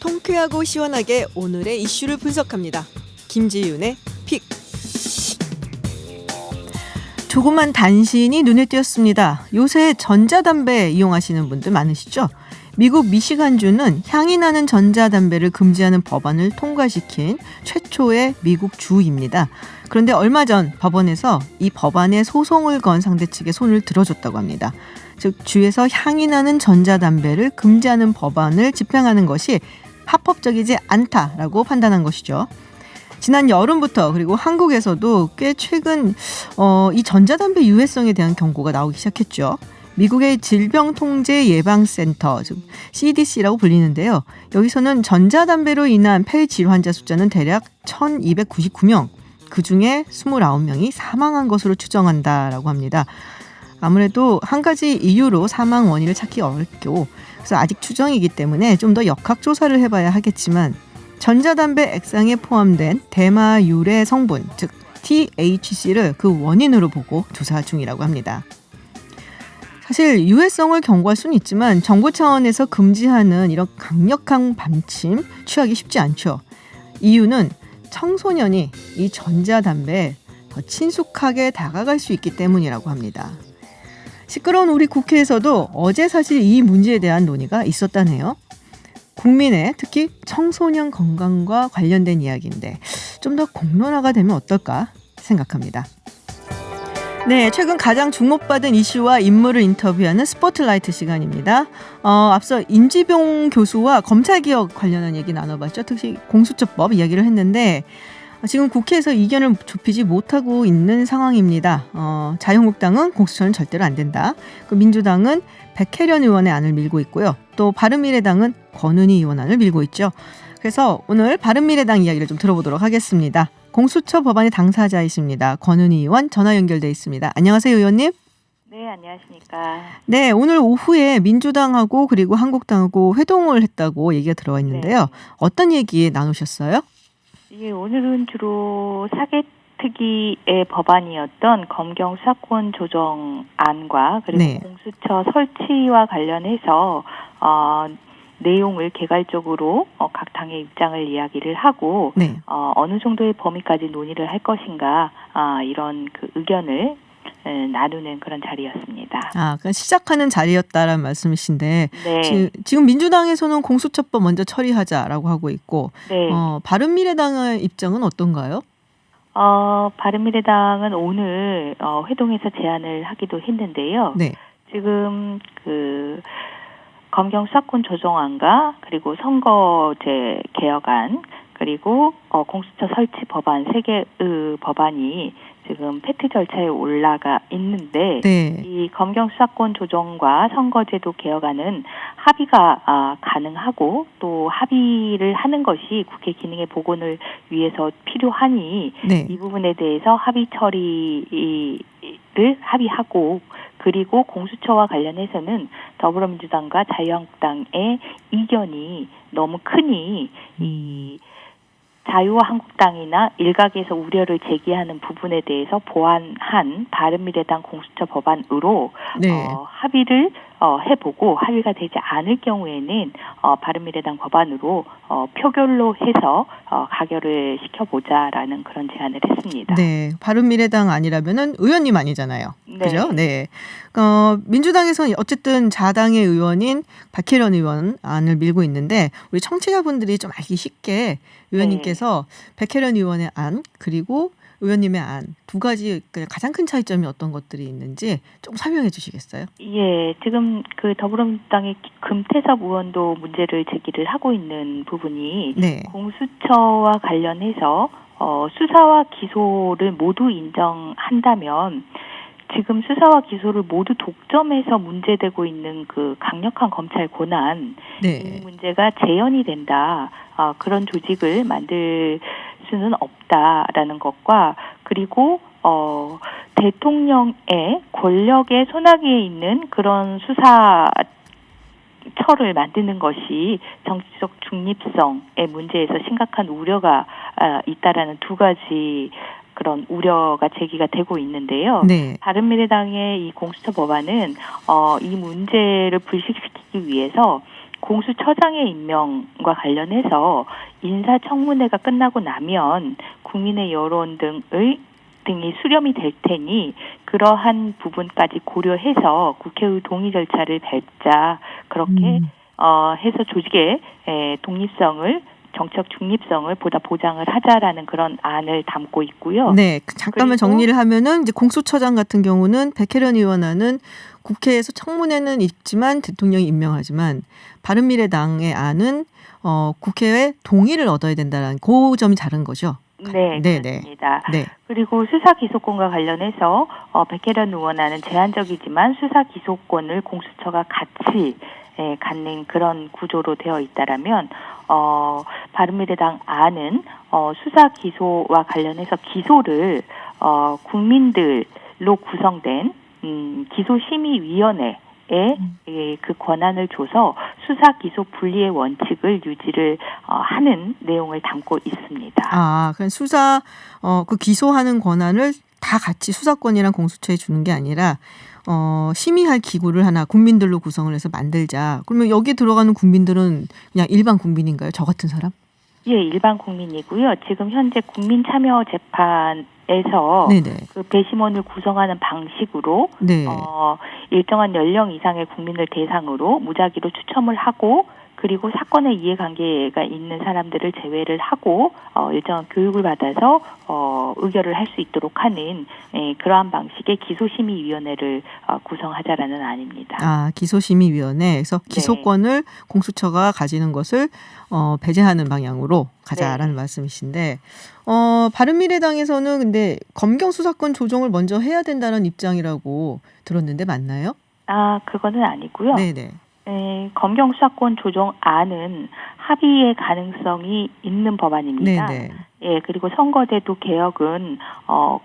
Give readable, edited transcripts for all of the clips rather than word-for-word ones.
통쾌하고 시원하게 오늘의 이슈를 분석합니다. 김지윤의 픽. 조그만 단신이 눈에 띄었습니다. 요새 전자담배 이용하시는 분들 많으시죠? 미국 미시간주는 향이 나는 전자담배를 금지하는 법안을 통과시킨 최초의 미국 주입니다. 그런데 얼마 전 법원에서 이 법안에 소송을 건 상대 측에 손을 들어줬다고 합니다. 즉 주에서 향이 나는 전자담배를 금지하는 법안을 집행하는 것이 합법적이지 않다라고 판단한 것이죠. 지난 여름부터 그리고 한국에서도 꽤 최근 이 전자담배 유해성에 대한 경고가 나오기 시작했죠. 미국의 질병통제예방센터, 즉 CDC라고 불리는데요. 여기서는 전자담배로 인한 폐질 환자 숫자는 대략 1,299명, 그중에 29명이 사망한 것으로 추정한다라고 합니다. 아무래도 한 가지 이유로 사망 원인을 찾기 어렵고 그래서 아직 추정이기 때문에 좀 더 역학조사를 해봐야 하겠지만 전자담배 액상에 포함된 대마 유래 성분, 즉 THC를 그 원인으로 보고 조사 중이라고 합니다. 사실 유해성을 경고할 수는 있지만 정부 차원에서 금지하는 이런 강력한 방침 취하기 쉽지 않죠. 이유는 청소년이 이 전자담배에 더 친숙하게 다가갈 수 있기 때문이라고 합니다. 시끄러운 우리 국회에서도 어제 사실 이 문제에 대한 논의가 있었다네요. 국민의 특히 청소년 건강과 관련된 이야기인데 좀 더 공론화가 되면 어떨까 생각합니다. 네, 최근 가장 주목받은 이슈와 인물을 인터뷰하는 스포트라이트 시간입니다. 앞서 임지병 교수와 검찰개혁 관련한 얘기 나눠봤죠. 특히 공수처법 이야기를 했는데 지금 국회에서 이견을 좁히지 못하고 있는 상황입니다. 자유한국당은 공수처는 절대로 안 된다. 민주당은 백혜련 의원의 안을 밀고 있고요. 또 바른미래당은 권은희 의원 안을 밀고 있죠. 그래서 오늘 바른미래당 이야기를 좀 들어보도록 하겠습니다. 공수처 법안의 당사자이십니다. 권은희 의원 전화 연결돼 있습니다. 안녕하세요, 의원님. 네, 안녕하십니까. 네, 오늘 오후에 민주당하고 그리고 한국당하고 회동을 했다고 얘기가 들어와 있는데요. 네. 어떤 얘기 나누셨어요? 예, 오늘은 주로 사개특위의 법안이었던 검경 수사권 조정안과 그리고 네. 공수처 설치와 관련해서 내용을 개괄적으로 각 당의 입장을 이야기를 하고 네. 어느 정도의 범위까지 논의를 할 것인가 이런 그 의견을 나누는 그런 자리였습니다. 그러니까 시작하는 자리였다라는 말씀이신데 네. 지금 민주당에서는 공수처법 먼저 처리하자라고 하고 있고 네. 바른미래당의 입장은 어떤가요? 바른미래당은 오늘 회동에서 제안을 하기도 했는데요. 네. 지금 그 검경 수사권 조정안과 그리고 선거제 개혁안 그리고 공수처 설치 법안 3개의 법안이 지금 패트 절차에 올라가 있는데 네. 이 검경 수사권 조정과 선거제도 개혁안은 합의가 가능하고 또 합의를 하는 것이 국회 기능의 복원을 위해서 필요하니 네. 이 부분에 대해서 합의 처리를 합의하고 그리고 공수처와 관련해서는 더불어민주당과 자유한국당의 이견이 너무 크니 이 자유와 한국당이나 일각에서 우려를 제기하는 부분에 대해서 보완한 바른미래당 공수처 법안으로 네. 합의를 해보고 합의가 되지 않을 경우에는 바른미래당 법안으로 표결로 해서 가결을 시켜보자라는 그런 제안을 했습니다. 네, 바른미래당 아니라면은 의원님 아니잖아요. 네. 그죠? 네. 민주당에서는 어쨌든 자당의 의원인 박혜련 의원 안을 밀고 있는데 우리 청취자분들이 좀 알기 쉽게 의원님께서 네. 백혜련 의원의 안 그리고 의원님의 안 두 가지 가장 큰 차이점이 어떤 것들이 있는지 좀 설명해 주시겠어요? 예, 지금 그 더불어민주당의 금태섭 의원도 문제를 제기를 하고 있는 부분이 네. 공수처와 관련해서 수사와 기소를 모두 인정한다면 지금 수사와 기소를 모두 독점해서 문제되고 있는 그 강력한 검찰 권한 네. 이 문제가 재현이 된다. 그런 조직을 만들 수는 없다라는 것과 그리고 대통령의 권력의 손아귀에 있는 그런 수사처를 만드는 것이 정치적 중립성의 문제에서 심각한 우려가 있다라는 두 가지 그런 우려가 제기가 되고 있는데요. 네. 바른미래당의 이 공수처 법안은 이 문제를 불식시키기 위해서 공수처장의 임명과 관련해서 인사청문회가 끝나고 나면 국민의 여론 등이 수렴이 될 테니 그러한 부분까지 고려해서 국회의 동의 절차를 밟자 그렇게 해서 조직의 독립성을 정책 중립성을 보다 보장을 하자라는 그런 안을 담고 있고요. 네, 잠깐만 정리를 하면은 이제 공수처장 같은 경우는 백혜련 의원안은 국회에서 청문회는 있지만 대통령이 임명하지만 바른미래당의 안은 국회의 동의를 얻어야 된다는 그 점이 다른 거죠. 네, 그렇습니다. 네. 그리고 수사 기소권과 관련해서 백혜련 의원안은 제한적이지만 수사 기소권을 공수처가 같이 갖는 그런 구조로 되어 있다라면 바른미래당 안은 수사 기소와 관련해서 기소를 국민들로 구성된 기소심의위원회에 그 권한을 줘서 수사 기소 분리의 원칙을 유지를 하는 내용을 담고 있습니다. 아, 그럼 그 기소하는 권한을 다 같이 수사권이랑 공수처에 주는 게 아니라 심의할 기구를 하나 국민들로 구성을 해서 만들자. 그러면 여기 들어가는 국민들은 그냥 일반 국민인가요? 저 같은 사람? 예, 일반 국민이고요. 지금 현재 국민참여재판에서 그 배심원을 구성하는 방식으로 일정한 연령 이상의 국민을 대상으로 무작위로 추첨을 하고 그리고 사건의 이해관계가 있는 사람들을 제외를 하고 일정한 교육을 받아서 의결을 할 수 있도록 하는 그러한 방식의 기소심의위원회를 구성하자라는 안입니다. 아, 기소심의위원회. 그래서 기소권을 공수처가 가지는 것을 배제하는 방향으로 가자라는 말씀이신데 바른미래당에서는 근데 검경 수사권 조정을 먼저 해야 된다는 입장이라고 들었는데 맞나요? 아, 그거는 아니고요. 네네. 검경 수사권 조정안은 합의의 가능성이 있는 법안입니다. 네네. 예, 그리고 선거제도 개혁은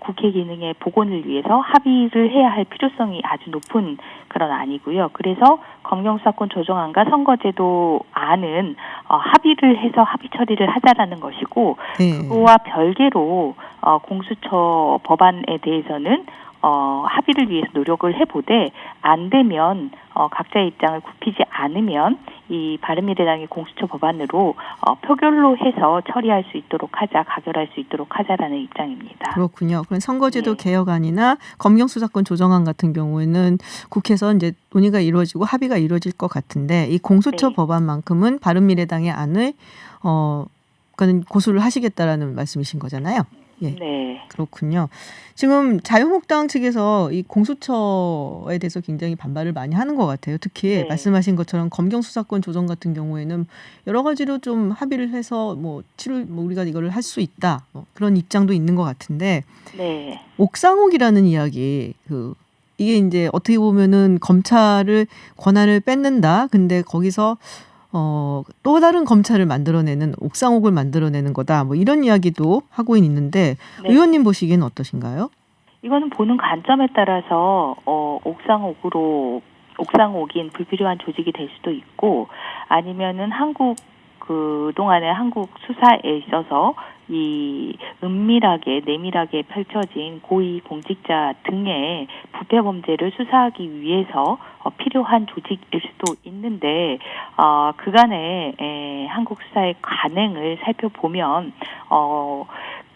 국회 기능의 복원을 위해서 합의를 해야 할 필요성이 아주 높은 그런 안이고요. 그래서 검경 수사권 조정안과 선거제도 안은 합의를 해서 합의 처리를 하자라는 것이고 그거와 별개로 공수처 법안에 대해서는 합의를 위해서 노력을 해보되 안 되면 각자의 입장을 굽히지 않으면 이 바른미래당의 공수처 법안으로 표결로 해서 처리할 수 있도록 하자, 가결할 수 있도록 하자라는 입장입니다. 그렇군요. 그럼 선거제도 개혁안이나 검경수사권 조정안 같은 경우에는 국회에서 이제 논의가 이루어지고 합의가 이루어질 것 같은데 이 공수처 법안만큼은 바른미래당의 안을 그거는 고수를 하시겠다라는 말씀이신 거잖아요. 예. 네. 그렇군요. 지금 자유한국당 측에서 이 공수처에 대해서 굉장히 반발을 많이 하는 것 같아요. 특히 말씀하신 것처럼 검경 수사권 조정 같은 경우에는 여러 가지로 좀 합의를 해서 우리가 이거를 할 수 있다. 그런 입장도 있는 것 같은데. 네. 옥상옥이라는 이야기 이게 이제 어떻게 보면은 검찰을 권한을 뺏는다. 근데 거기서 또 다른 검찰을 만들어내는 옥상옥을 만들어내는 거다. 이런 이야기도 하고 있는데 의원님 보시기에는 어떠신가요? 이거는 보는 관점에 따라서 옥상옥인 불필요한 조직이 될 수도 있고 아니면은 그동안의 한국 수사에 있어서 이 은밀하게 내밀하게 펼쳐진 고위 공직자 등의 부패 범죄를 수사하기 위해서 필요한 조직일 수도 있는데 그간의 한국 수사의 관행을 살펴보면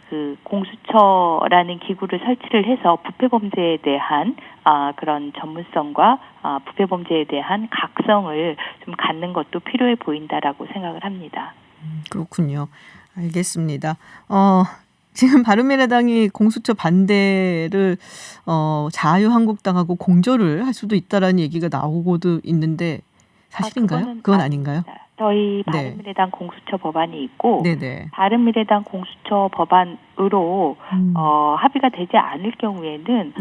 그 공수처라는 기구를 설치를 해서 부패 범죄에 대한 그런 전문성과 부패 범죄에 대한 각성을 좀 갖는 것도 필요해 보인다라고 생각을 합니다. 그렇군요. 알겠습니다. 지금 바른미래당이 공수처 반대를 자유한국당하고 공조를 할 수도 있다라는 얘기가 나오고도 있는데 사실인가요? 그건 아닌가요? 저희 바른미래당 공수처 법안이 있고 바른미래당 공수처 법안으로 합의가 되지 않을 경우에는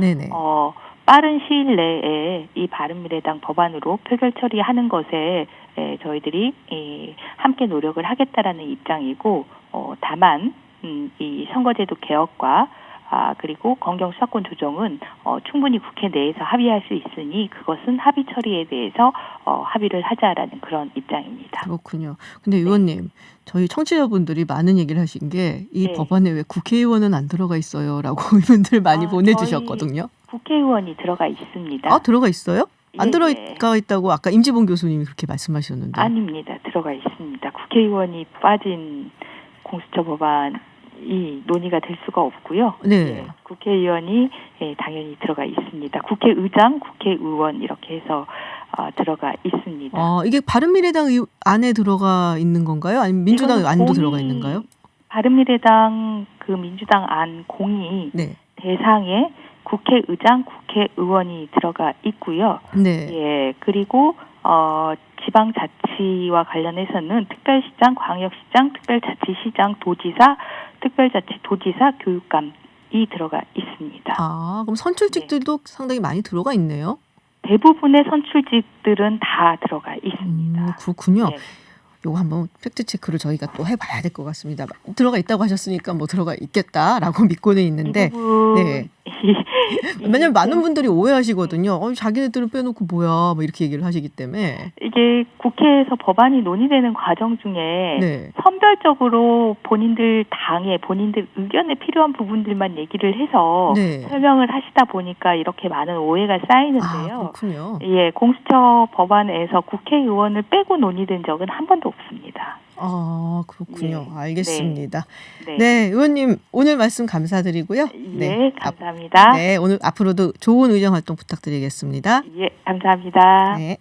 빠른 시일 내에 이 바른미래당 법안으로 표결 처리하는 것에 저희들이 함께 노력을 하겠다라는 입장이고 다만 이 선거제도 개혁과 그리고 검경 수사권 조정은 충분히 국회 내에서 합의할 수 있으니 그것은 합의 처리에 대해서 합의를 하자라는 그런 입장입니다. 그렇군요. 근데 의원님, 저희 청취자분들이 많은 얘기를 하신 게 이 법안에 왜 국회의원은 안 들어가 있어요라고 의견들 많이 보내주셨거든요. 국회의원이 들어가 있습니다. 아, 들어가 있어요? 안 들어가 있다고 아까 임지봉 교수님이 그렇게 말씀하셨는데. 아닙니다. 들어가 있습니다. 국회의원이 빠진 공수처 법안이 논의가 될 수가 없고요. 네. 예, 국회의원이 당연히 들어가 있습니다. 국회의장, 국회의원 이렇게 해서 들어가 있습니다. 이게 바른미래당 안에 들어가 있는 건가요? 아니면 민주당 안도 들어가 있는가요? 바른미래당 그 민주당 안 공이 네. 대상에 국회의장, 국회의원이 들어가 있고요. 네. 예, 그리고 지방자치와 관련해서는 특별시장, 광역시장, 특별자치시장, 도지사, 특별자치도지사, 교육감이 들어가 있습니다. 그럼 선출직들도 상당히 많이 들어가 있네요. 대부분의 선출직들은 다 들어가 있습니다. 그렇군요. 네. 요거 한번 팩트 체크를 저희가 또 해봐야 될 것 같습니다. 들어가 있다고 하셨으니까 뭐 들어가 있겠다라고 믿고는 있는데, 네. 왜냐면 많은 분들이 오해하시거든요. 자기네들은 빼놓고 뭐야, 뭐 이렇게 얘기를 하시기 때문에. 이게 국회에서 법안이 논의되는 과정 중에 네. 선별적으로 본인들 당에 본인들 의견에 필요한 부분들만 얘기를 해서 네. 설명을 하시다 보니까 이렇게 많은 오해가 쌓이는데요. 그렇군요. 예, 공수처 법안에서 국회의원을 빼고 논의된 적은 한 번도 없습니다. 그렇군요. 예. 알겠습니다. 네. 네, 의원님 오늘 말씀 감사드리고요. 예, 감사합니다. 네, 오늘 앞으로도 좋은 의정 활동 부탁드리겠습니다. 예, 감사합니다. 네,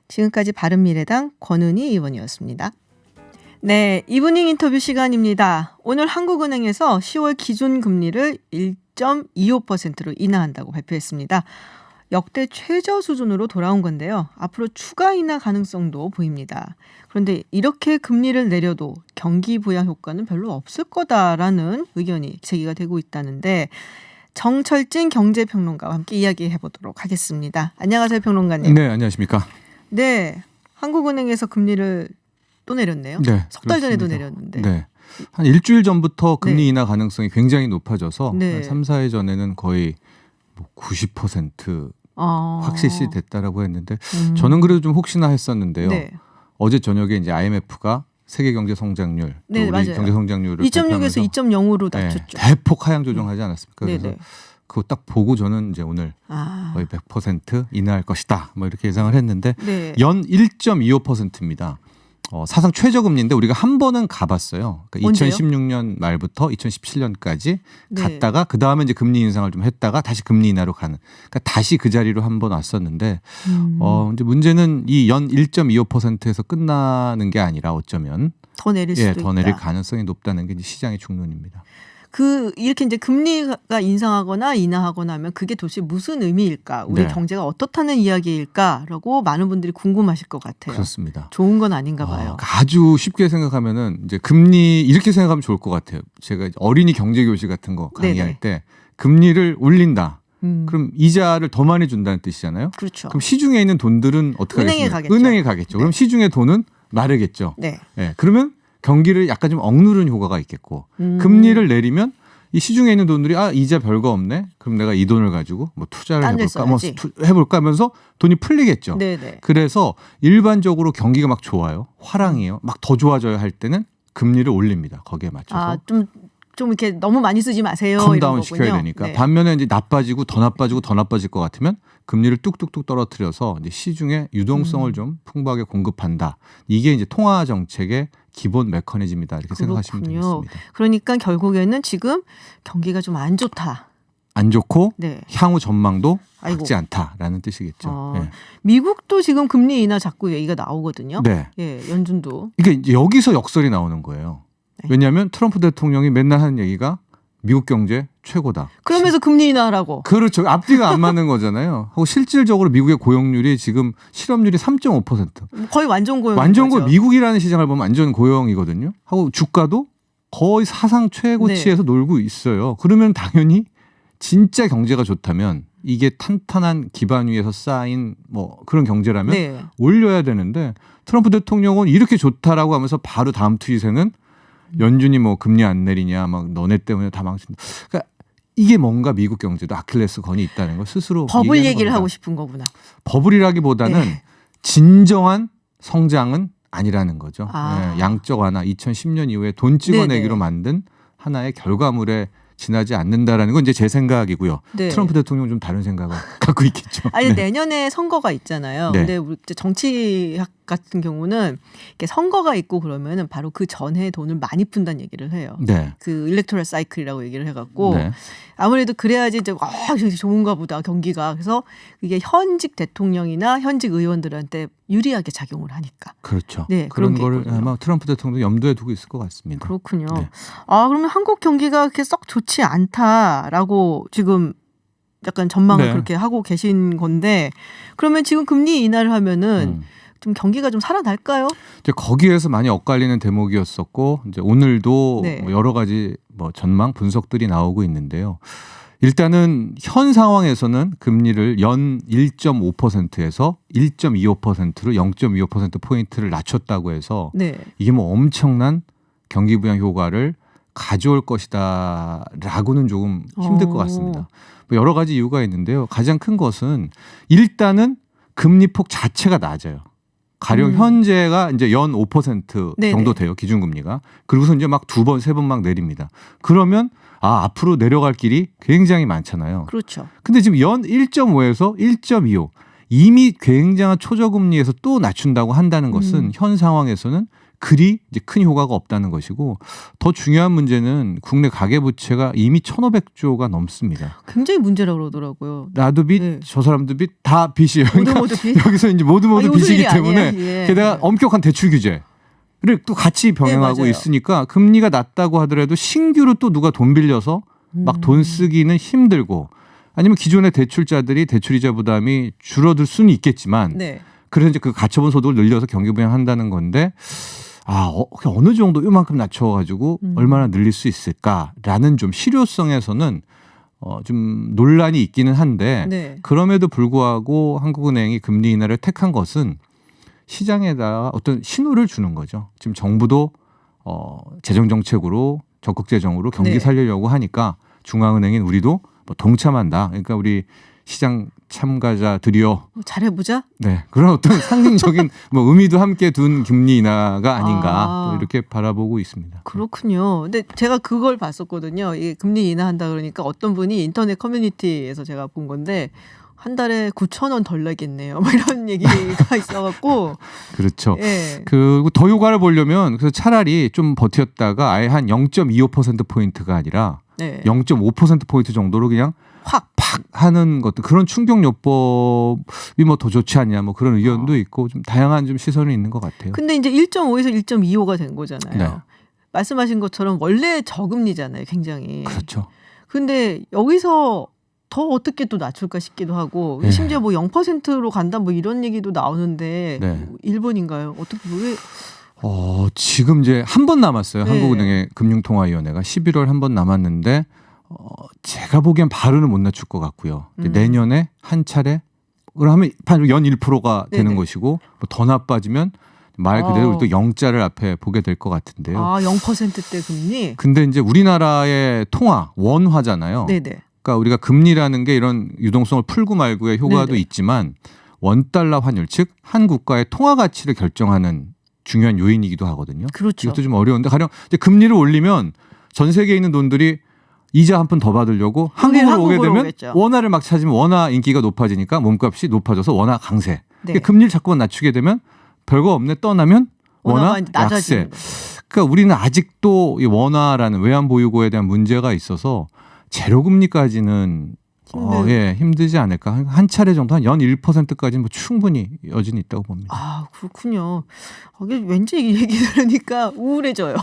지금까지 바른미래당 권은희 의원이었습니다. 네, 이브닝 인터뷰 시간입니다. 오늘 한국은행에서 10월 기준금리를 1.25%로 인하한다고 발표했습니다. 역대 최저 수준으로 돌아온 건데요. 앞으로 추가 인하 가능성도 보입니다. 그런데 이렇게 금리를 내려도 경기 부양 효과는 별로 없을 거다라는 의견이 제기가 되고 있다는데 정철진 경제평론가와 함께 이야기해 보도록 하겠습니다. 안녕하세요, 평론가님. 네, 안녕하십니까. 네, 한국은행에서 금리를 또 내렸네요. 네, 석 달 전에도 그렇습니다. 내렸는데. 네. 한 일주일 전부터 금리 네. 인하 가능성이 굉장히 높아져서 네. 한 3, 4일 전에는 거의 90% 확실시 됐다라고 했는데 저는 그래도 좀 혹시나 했었는데요. 네. 어제 저녁에 이제 IMF가 세계 경제 성장률, 또 네, 우리 맞아요. 경제 성장률을 2.6에서 2.0으로 낮췄죠. 대폭 하향 조정하지 않았습니까? 그래서 네네. 그거 딱 보고 저는 이제 오늘 거의 100% 인하할 것이다. 뭐 이렇게 예상을 했는데 네. 연 1.25%입니다. 사상 최저금리인데 우리가 한 번은 가봤어요. 그러니까 언제요? 2016년 말부터 2017년까지 네. 갔다가 그 다음에 이제 금리 인상을 좀 했다가 다시 금리 인하로 가는. 그러니까 다시 그 자리로 한 번 왔었는데 이제 문제는 이 연 1.25%에서 끝나는 게 아니라 어쩌면 더 내릴 수도 있다. 더 내릴 가능성이 높다는 게 이제 시장의 중론입니다. 이렇게 이제 금리가 인상하거나 인하하거나 하면 그게 도대체 무슨 의미일까? 우리 네. 경제가 어떻다는 이야기일까라고 많은 분들이 궁금하실 것 같아요. 그렇습니다. 좋은 건 아닌가 봐요. 아주 쉽게 생각하면은 이제 금리 이렇게 생각하면 좋을 것 같아요. 제가 어린이 경제 교실 같은 거 강의할 네네. 때 금리를 올린다. 음, 그럼 이자를 더 많이 준다는 뜻이잖아요. 그렇죠. 그럼 시중에 있는 돈들은 어떻게 은행에 하겠습니까? 가겠죠. 은행에 가겠죠. 네. 그럼 시중의 돈은 마르겠죠. 네. 네. 그러면 경기를 약간 좀 억누르는 효과가 있겠고 음. 금리를 내리면 이 시중에 있는 돈들이 이자 별거 없네. 그럼 내가 이 돈을 가지고 뭐 투자를 딴 데 해볼까, 뭐 써야지. 해볼까 하면서 돈이 풀리겠죠. 네네. 그래서 일반적으로 경기가 막 좋아요, 화랑이에요, 막 더 좋아져야 할 때는 금리를 올립니다. 거기에 맞춰서. 좀 이렇게 너무 많이 쓰지 마세요. 컴다운 이런 시켜야 거군요. 되니까. 네. 반면에 이제 나빠지고 더 나빠지고 더 나빠질 것 같으면 금리를 뚝뚝뚝 떨어뜨려서 이제 시중에 유동성을 좀 풍부하게 공급한다. 이게 이제 통화 정책의 기본 메커니즘이다. 이렇게 생각하시면 그렇군요. 되겠습니다. 그러니까 결국에는 지금 경기가 좀 안 좋다. 안 좋고 네. 향후 전망도 아이고. 밝지 않다라는 뜻이겠죠. 네. 미국도 지금 금리 인하 자꾸 얘기가 나오거든요. 네. 예, 연준도. 이게 이제 여기서 역설이 나오는 거예요. 네. 왜냐하면 트럼프 대통령이 맨날 하는 얘기가 미국 경제 최고다. 그러면서 금리 인하라고. 그렇죠. 앞뒤가 안 맞는 거잖아요. 하고 실질적으로 미국의 고용률이 지금 실업률이 3.5%. 거의 완전 고용. 완전 고용. 미국이라는 시장을 보면 완전 고용이거든요. 하고 주가도 거의 사상 최고치에서 놀고 있어요. 그러면 당연히 진짜 경제가 좋다면 이게 탄탄한 기반 위에서 쌓인 뭐 그런 경제라면 네. 올려야 되는데 트럼프 대통령은 이렇게 좋다라고 하면서 바로 다음 트윗에는 연준이 뭐 금리 안 내리냐 막 너네 때문에 다 망친다. 그러니까 이게 뭔가 미국 경제도 아킬레스건이 있다는 걸 스스로 버블 얘기를 겁니다. 하고 싶은 거구나. 버블이라기보다는 네. 진정한 성장은 아니라는 거죠. 아. 네, 양적 완화 2010년 이후에 돈 찍어내기로 네네. 만든 하나의 결과물에 지나지 않는다라는 건 이제 제 생각이고요. 네. 트럼프 대통령 좀 다른 생각을 갖고 있겠죠. 아니 네. 내년에 선거가 있잖아요. 네. 근데 우리 정치학 같은 경우는 이렇게 선거가 있고 그러면은 바로 그 전에 돈을 많이 푼다는 얘기를 해요. 네. 그 일렉토럴 사이클이라고 얘기를 해갖고 네. 아무래도 그래야지 이제 좋은가 보다 경기가. 그래서 이게 현직 대통령이나 현직 의원들한테 유리하게 작용을 하니까. 그렇죠. 네, 그런 그런 게 거를 있거든요. 아마 트럼프 대통령도 염두에 두고 있을 것 같습니다. 그렇군요. 네. 아 그러면 한국 경기가 그렇게 썩 좋지 않다라고 지금 약간 전망을 네. 그렇게 하고 계신 건데 그러면 지금 금리 인하를 하면은 좀 경기가 좀 살아날까요? 이제 거기에서 많이 엇갈리는 대목이었었고 이제 오늘도 네. 뭐 여러 가지 뭐 전망 분석들이 나오고 있는데요. 일단은 현 상황에서는 금리를 연 1.5%에서 1.25%로 0.25% 포인트를 낮췄다고 해서 네. 이게 뭐 엄청난 경기 부양 효과를 가져올 것이다라고는 조금 힘들 것 같습니다. 뭐 여러 가지 이유가 있는데요. 가장 큰 것은 일단은 금리폭 자체가 낮아요. 가령 현재가 이제 연 5% 네네. 정도 돼요. 기준금리가. 그리고서 이제 막 두 번, 세 번 막 내립니다. 그러면 앞으로 내려갈 길이 굉장히 많잖아요. 그렇죠. 근데 지금 연 1.5에서 1.25 이미 굉장한 초저금리에서 또 낮춘다고 한다는 것은 현 상황에서는 그리 이제 큰 효과가 없다는 것이고 더 중요한 문제는 국내 가계부채가 이미 1,500조가 넘습니다. 굉장히 문제라고 그러더라고요. 나도 빚, 네. 저 사람도 빚, 다 빚이에요. 그러니까 모두 빚? 여기서 이제 모두 아니, 웃을 빚이기 일이 때문에 아니에요. 예. 게다가 엄격한 대출 규제를 또 같이 병행하고 맞아요. 있으니까 금리가 낮다고 하더라도 신규로 또 누가 돈 빌려서 막 돈 쓰기는 힘들고 아니면 기존의 대출자들이 대출이자 부담이 줄어들 수는 있겠지만 네. 그래서 이제 그 가처분 소득을 늘려서 경기 부양한다는 건데 어느 정도 요만큼 낮춰가지고 얼마나 늘릴 수 있을까라는 좀 실효성에서는 좀 논란이 있기는 한데 네. 그럼에도 불구하고 한국은행이 금리 인하를 택한 것은 시장에다 어떤 신호를 주는 거죠. 지금 정부도 재정 정책으로 적극 재정으로 경기 네. 살리려고 하니까 중앙은행인 우리도 뭐 동참한다. 그러니까 우리 시장 참가자들이요. 잘해보자. 네, 그런 어떤 상징적인 뭐 의미도 함께 둔 금리 인하가 아닌가 또 이렇게 바라보고 있습니다. 그렇군요. 근데 제가 그걸 봤었거든요. 이 금리 인하한다 그러니까 어떤 분이 인터넷 커뮤니티에서 제가 본 건데 한 달에 9,000원 덜 내겠네요. 뭐 이런 얘기가 있어갖고. 그렇죠. 예. 그리고 더 효과를 보려면 그래서 차라리 좀 버텼다가 아예 한 0.25%포인트가 아니라 네. 0.5%포인트 정도로 그냥 팍 하는 것들 그런 충격요법이 뭐 더 좋지 않냐 뭐 그런 의견도 있고 좀 다양한 좀 시선이 있는 것 같아요. 근데 이제 1.5에서 1.25가 된 거잖아요. 네. 말씀하신 것처럼 원래 저금리잖아요. 굉장히. 그렇죠. 근데 여기서 더 어떻게 또 낮출까 싶기도 하고 네. 심지어 뭐 0%로 간다 뭐 이런 얘기도 나오는데 네. 일본인가요? 어떻게 왜 지금 이제 한 번 남았어요. 네. 한국은행의 금융통화위원회가 11월 한 번 남았는데 제가 보기엔 바로는 못 낮출 것 같고요. 이제 내년에 한 차례 그러면 연 1%가 되는 네네. 것이고 뭐더 나빠지면 말 그대로 또 0자를 앞에 보게 될 것 같은데요. 0%대 금리? 근데 이제 우리나라의 통화 원화잖아요. 네네. 그러니까 우리가 금리라는 게 이런 유동성을 풀고 말고의 효과도 네네. 있지만 원달러 환율 즉 한 국가의 통화 가치를 결정하는 중요한 요인이기도 하거든요. 그렇죠. 이것도 좀 어려운데 가령 이제 금리를 올리면 전 세계에 있는 돈들이 이자 한 푼 더 받으려고 한국으로 오게 되면 오겠죠. 원화를 막 찾으면 원화 인기가 높아지니까 몸값이 높아져서 원화 강세. 네. 금리를 자꾸만 낮추게 되면 별거 없네 떠나면 원화 원화가 낮아지는 약세. 거죠. 그러니까 우리는 아직도 이 원화라는 외환 보유고에 대한 문제가 있어서 제로금리까지는 힘들지 않을까. 한 차례 정도 한 연 1%까지는 뭐 충분히 여진이 있다고 봅니다. 그렇군요. 이게 왠지 이 얘기 들으니까 우울해져요.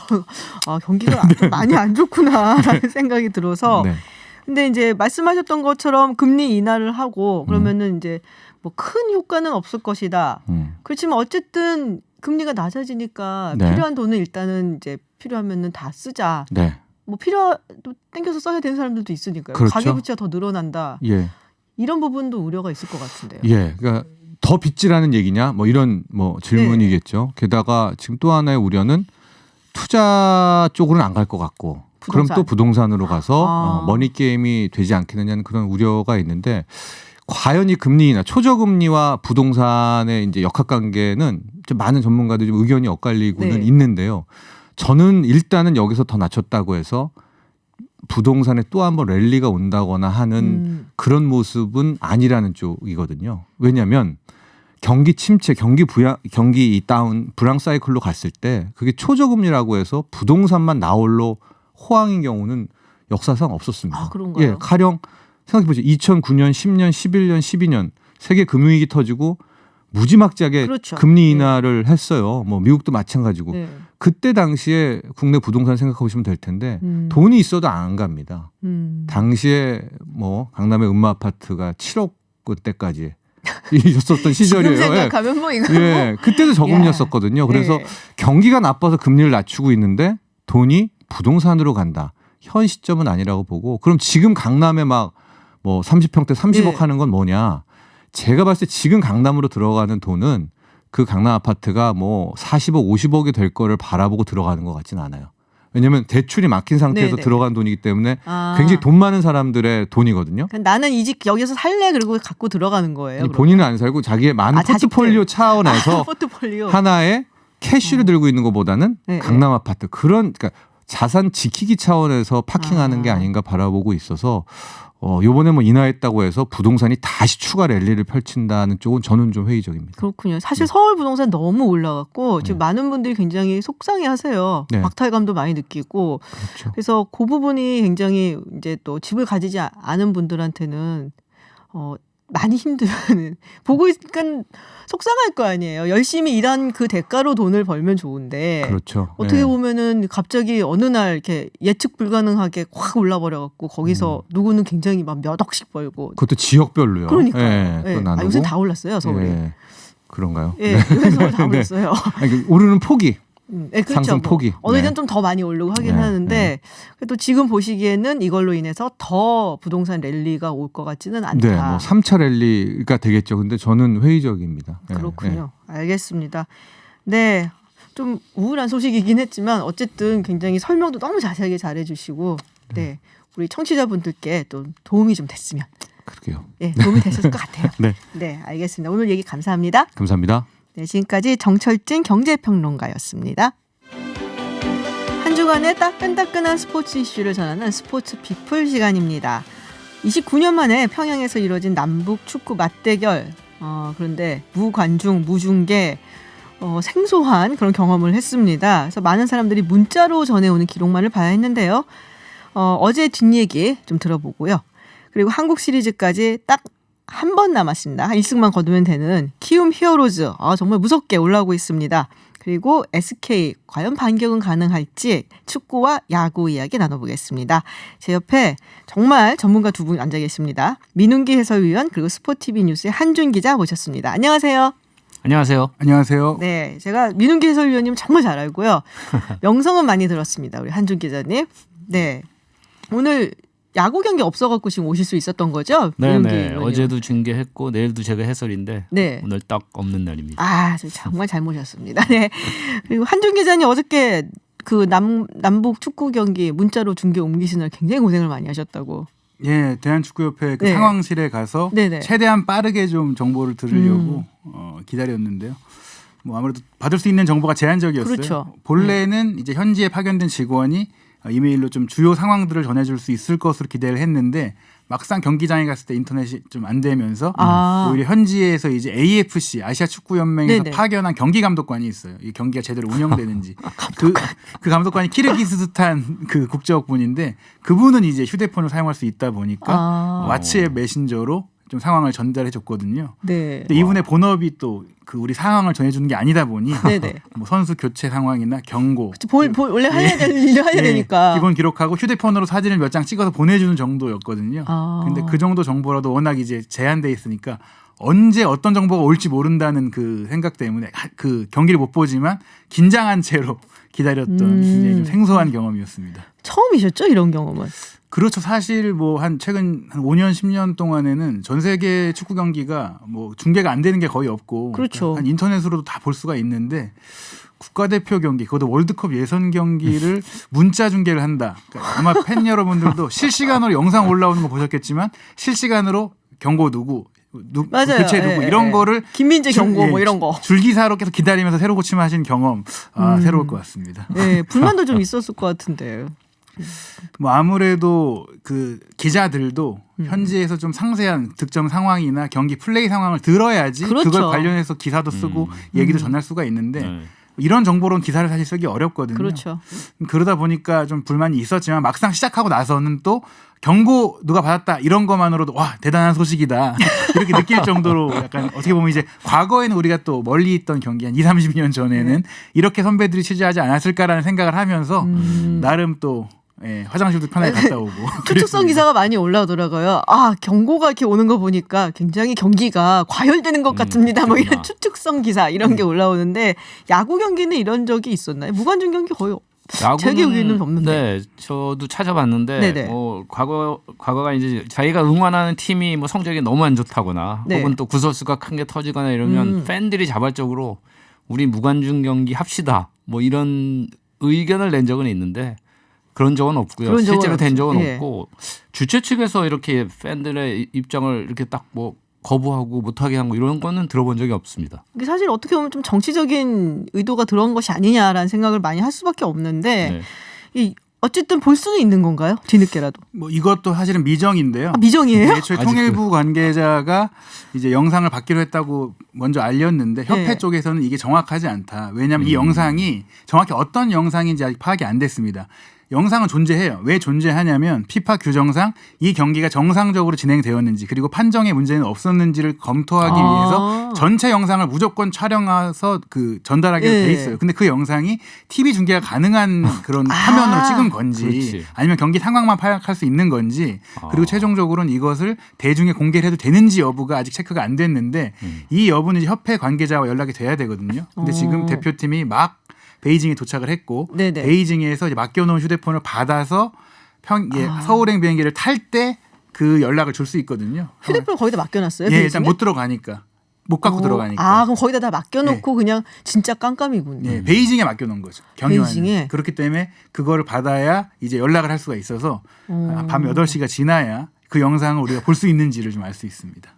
경기가 좀 많이 안 좋구나라는 생각이 들어서. 네. 근데 이제 말씀하셨던 것처럼 금리 인하를 하고 그러면은 이제 뭐 큰 효과는 없을 것이다. 그렇지만 어쨌든 금리가 낮아지니까 네. 필요한 돈을 일단은 이제 필요하면은 다 쓰자. 네. 뭐 필요도 땡겨서 써야 되는 사람들도 있으니까요. 그렇죠. 가계부채가 더 늘어난다. 예. 이런 부분도 우려가 있을 것 같은데요. 예. 그러니까 더 빚지라는 얘기냐? 뭐 이런 뭐 질문이겠죠. 게다가 지금 또 하나의 우려는 투자 쪽으로는 안 갈 것 같고 그럼 또 부동산으로 가서 머니 게임이 되지 않겠느냐는 그런 우려가 있는데 과연 이 금리나 초저금리와 부동산의 이제 역학관계는 좀 많은 전문가들이 좀 의견이 엇갈리고는 네. 있는데요. 저는 일단은 여기서 더 낮췄다고 해서 부동산에 또 한 번 랠리가 온다거나 하는 그런 모습은 아니라는 쪽이거든요. 왜냐하면 경기 침체, 경기 다운 불황 사이클로 갔을 때 그게 초저금리라고 해서 부동산만 나홀로 호황인 경우는 역사상 없었습니다. 아, 그런가요? 예, 가령 생각해보세요. 2009년, 10년, 11년, 12년 세계 금융위기 터지고 무지막지하게 그렇죠. 금리 인하를 했어요. 뭐 미국도 마찬가지고. 네. 그때 당시에 국내 부동산 생각해보시면 될 텐데 돈이 있어도 안 갑니다. 당시에 뭐 강남의 음마 아파트가 7억 원대까지 있었던 시절이에요. 지금 생각하면 뭐 이거 예, 그때도 저금리였었거든요. 그래서 예. 경기가 나빠서 금리를 낮추고 있는데 돈이 부동산으로 간다. 현 시점은 아니라고 보고 그럼 지금 강남에 막 뭐 30평대 30억 예. 하는 건 뭐냐. 제가 봤을 때 지금 강남으로 들어가는 돈은 그 강남 아파트가 뭐 40억 50억이 될 거를 바라보고 들어가는 것 같지는 않아요. 왜냐하면 대출이 막힌 상태에서 네네. 들어간 돈이기 때문에 아. 굉장히 돈 많은 사람들의 돈이거든요. 나는 이 집 여기서 살래 그리고 갖고 들어가는 거예요. 아니, 그러면. 본인은 안 살고 자기의 많은 포트폴리오 차원에서 포트폴리오. 하나의 캐시를 들고 있는 것보다는 네, 강남 아파트 그런 그러니까 자산 지키기 차원에서 파킹하는 게 아닌가 바라보고 있어서 요번에 뭐 인하했다고 해서 부동산이 다시 추가 랠리를 펼친다는 쪽은 저는 좀 회의적입니다. 그렇군요. 사실 서울 부동산 너무 올라갔고 지금 많은 분들이 굉장히 속상해하세요. 네. 박탈감도 많이 느끼고 그렇죠. 그래서 그 부분이 굉장히 이제 또 집을 가지지 않은 분들한테는 많이 힘든 보고 있으니까 속상할 거 아니에요. 열심히 일한 그 대가로 돈을 벌면 좋은데 그렇죠. 어떻게 네. 보면은 갑자기 어느 날 이렇게 예측 불가능하게 확 올라버려갖고 거기서 누구는 굉장히 막 몇 억씩 벌고 그것도 지역별로요. 그러니까요. 예, 예. 또 나누고. 요새 다 올랐어요 서울이. 예. 그런가요? 예, 요새 서울 다 올랐어요. 아니, 오르는 폭이 그렇죠. 상승 폭이. 어느 네. 땐 좀 더 많이 오르고 하긴 네, 하는데 네. 그래도 지금 보시기에는 이걸로 인해서 더 부동산 랠리가 올 것 같지는 않다. 네, 뭐 3차 랠리가 되겠죠. 근데 저는 회의적입니다. 예, 그렇군요. 알겠습니다. 네. 좀 우울한 소식이긴 했지만 어쨌든 굉장히 설명도 너무 자세하게 잘해주시고 네. 우리 청취자분들께 또 도움이 좀 됐으면 그러게요. 네, 도움이 됐을 것 같아요. 네. 네, 알겠습니다. 오늘 얘기 감사합니다. 감사합니다. 네, 지금까지 정철진 경제평론가였습니다. 한 주간의 따끈따끈한 스포츠 이슈를 전하는 스포츠 피플 시간입니다. 29년 만에 평양에서 이뤄진 남북 축구 맞대결. 그런데 무관중, 무중계, 생소한 그런 경험을 했습니다. 그래서 많은 사람들이 문자로 전해오는 기록만을 봐야 했는데요. 어제 뒷얘기 좀 들어보고요. 그리고 한국 시리즈까지 딱 한 번 남았습니다. 1승만 거두면 되는 키움 히어로즈. 정말 무섭게 올라오고 있습니다. 그리고 SK 과연 반격은 가능할지 축구와 야구 이야기 나눠보겠습니다. 제 옆에 정말 전문가 두 분 앉아 계십니다. 민웅기 해설위원 그리고 스포티비 뉴스의 한준 기자 모셨습니다. 안녕하세요. 안녕하세요. 안녕하세요. 네, 제가 민웅기 해설위원님 정말 잘 알고요. 명성은 많이 들었습니다. 우리 한준 기자님. 네, 오늘 야구 경기 없어갖고 지금 오실 수 있었던 거죠? 네네. 어제도 중계했고 내일도 제가 해설인데 네. 오늘 딱 없는 날입니다. 정말 잘 모셨습니다. 네. 그리고 한준 기자님 어저께 그 남북 축구 경기 문자로 중계 옮기시는 날 굉장히 고생을 많이 하셨다고. 예, 대한축구협회 그 네. 상황실에 가서 네네. 최대한 빠르게 좀 정보를 들으려고 기다렸는데요. 뭐 아무래도 받을 수 있는 정보가 제한적이었어요. 그렇죠. 본래는 이제 현지에 파견된 직원이 이메일로 좀 주요 상황들을 전해줄 수 있을 것으로 기대를 했는데 막상 경기장에 갔을 때 인터넷이 좀 안 되면서 오히려 현지에서 이제 AFC 아시아 축구 연맹에서 네네. 파견한 경기 감독관이 있어요. 이 경기가 제대로 운영되는지 그 감독관이 키르기스스탄 그 국적분인데 그분은 이제 휴대폰을 사용할 수 있다 보니까 왓츠앱 메신저로 좀 상황을 전달해 줬거든요. 네. 근데 이분의 본업이 또 그 우리 상황을 전해주는 게 아니다 보니 네네. 뭐 선수 교체 상황이나 경고 원래 해야 될 일을 해야 되니까. 기본 기록하고 휴대폰으로 사진을 몇 장 찍어서 보내주는 정도였거든요. 근데 그 정도 정보라도 워낙 이제 제한돼 있으니까 언제 어떤 정보가 올지 모른다는 그 생각 때문에 그 경기를 못 보지만 긴장한 채로 기다렸던 굉장히 좀 생소한 경험이었습니다. 처음이셨죠 이런 경험은? 그렇죠. 사실 뭐 최근 한 5년 10년 동안에는 전 세계 축구 경기가 뭐 중계가 안 되는 게 거의 없고 그렇죠. 한 인터넷으로도 다 볼 수가 있는데 국가대표 경기, 그것도 월드컵 예선 경기를 문자 중계를 한다. 그러니까 아마 팬 여러분들도 실시간으로 영상 올라오는 거 보셨겠지만 실시간으로 경고 누구 맞아요. 교체 누구 이런 거를 김민재 경고 뭐 이런 거. 줄기사로 계속 기다리면서 새로 고침하신 경험 새로울 것 같습니다. 네, 불만도 좀 있었을 것 같은데. 뭐 아무래도 그 기자들도 현지에서 좀 상세한 득점 상황이나 경기 플레이 상황을 들어야지 그렇죠. 그걸 관련해서 기사도 쓰고 얘기도 전할 수가 있는데 이런 정보로는 기사를 사실 쓰기 어렵거든요. 그렇죠. 그러다 보니까 좀 불만이 있었지만 막상 시작하고 나서는 또 경고 누가 받았다 이런 것만으로도 와 대단한 소식이다 이렇게 느낄 정도로 약간 어떻게 보면 이제 과거에는 우리가 또 멀리 있던 경기 한 20-30년 전에는 이렇게 선배들이 취재하지 않았을까라는 생각을 하면서 나름 또 화장실도 편하게 갔다 오고 추측성 기사가 많이 올라오더라고요. 아 경고가 이렇게 오는 거 보니까 굉장히 경기가 과열되는 것 같습니다. 뭐 이런 추측성 기사 이런 게 올라오는데 야구 경기는 이런 적이 있었나요? 무관중 경기 거의 제 기억에는 없는데. 네, 저도 찾아봤는데 과거가 이제 자기가 응원하는 팀이 뭐 성적이 너무 안 좋다거나 혹은 또 구설수가 큰 게 터지거나 이러면 팬들이 자발적으로 우리 무관중 경기 합시다 뭐 이런 의견을 낸 적은 있는데 그런 적은 없고요. 실제로 된 적은 없고 주최 측에서 이렇게 팬들의 입장을 이렇게 딱 뭐 거부하고 못하게 한 거 이런 거는 들어본 적이 없습니다. 이게 사실 어떻게 보면 좀 정치적인 의도가 들어간 것이 아니냐라는 생각을 많이 할 수밖에 없는데 이 어쨌든 볼 수는 있는 건가요? 뒤늦게라도. 뭐 이것도 사실은 미정인데요. 아, 미정이에요? 애초에 통일부 관계자가 이제 영상을 받기로 했다고 먼저 알렸는데 협회 쪽에서는 이게 정확하지 않다. 왜냐하면 이 영상이 정확히 어떤 영상인지 아직 파악이 안 됐습니다. 영상은 존재해요. 왜 존재하냐면 피파 규정상 이 경기가 정상적으로 진행되었는지 그리고 판정에 문제는 없었는지를 검토하기 위해서 전체 영상을 무조건 촬영해서 그 전달하게 돼 있어요. 근데 그 영상이 TV 중계가 가능한 그런 화면으로 찍은 건지 아니면 경기 상황만 파악할 수 있는 건지 그리고 최종적으로는 이것을 대중에 공개를 해도 되는지 여부가 아직 체크가 안 됐는데 이 여부는 이제 협회 관계자와 연락이 돼야 되거든요. 근데 지금 대표팀이 막 베이징에 도착을 했고 베이징에서 이제 맡겨놓은 휴대폰을 받아서 서울행 비행기를 탈 때 그 연락을 줄 수 있거든요. 휴대폰 거기다 맡겨놨어요? 예, 일단 못 들어가니까. 못 갖고 들어가니까. 아, 그럼 거기다 다 맡겨놓고 그냥 진짜 깜깜이군요. 예, 베이징에 맡겨놓은 거죠. 경유하는. 베이징에? 그렇기 때문에 그거를 받아야 이제 연락을 할 수가 있어서 밤 8시가 지나야 그 영상을 우리가 볼 수 있는지를 좀 알 수 있습니다.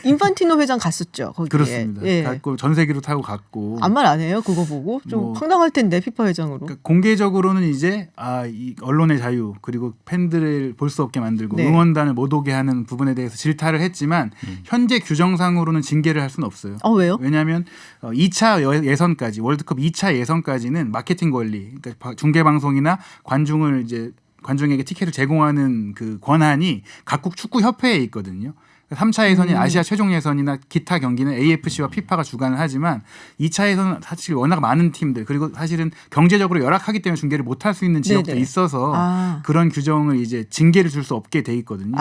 인판티노 회장 갔었죠. 거기에. 그렇습니다. 갔고 전세기로 타고 갔고. 아무 말 안 해요. 그거 보고 좀 황당할 텐데 피파 회장으로. 그러니까 공개적으로는 이제 이 언론의 자유 그리고 팬들을 볼 수 없게 만들고 응원단을 못 오게 하는 부분에 대해서 질타를 했지만 현재 규정상으로는 징계를 할 수는 없어요. 왜요? 왜냐하면 2차 예선까지 월드컵 2차 예선까지는 마케팅 권리, 그러니까 중계 방송이나 관중에게 티켓을 제공하는 그 권한이 각국 축구 협회에 있거든요. 3차 예선인 아시아 최종 예선이나 기타 경기는 AFC와 피파가 주관을 하지만 2차 예선은 사실 워낙 많은 팀들 그리고 사실은 경제적으로 열악하기 때문에 중계를 못할 수 있는 지역도 있어서 그런 규정을 이제 징계를 줄 수 없게 돼 있거든요.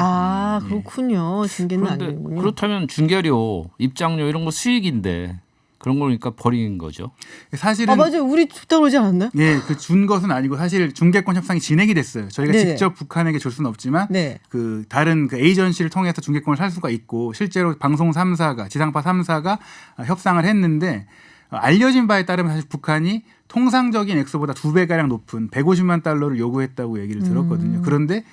그렇군요. 징계는 안 되는군요. 그렇다면 중계료, 입장료 이런 거 수익인데 그런 거니까 버린 거죠. 사실은 맞아요. 우리 줬다 그러지 않았나요? 예, 그 준 것은 아니고 사실 중계권 협상이 진행이 됐어요. 저희가 직접 북한에게 줄 수는 없지만 그 다른 그 에이전시를 통해서 중계권을 살 수가 있고 실제로 방송 3사가 지상파 3사가 협상을 했는데 알려진 바에 따르면 사실 북한이 통상적인 액수보다 2배가량 높은 150만 달러를 요구했다고 얘기를 들었거든요. 그런데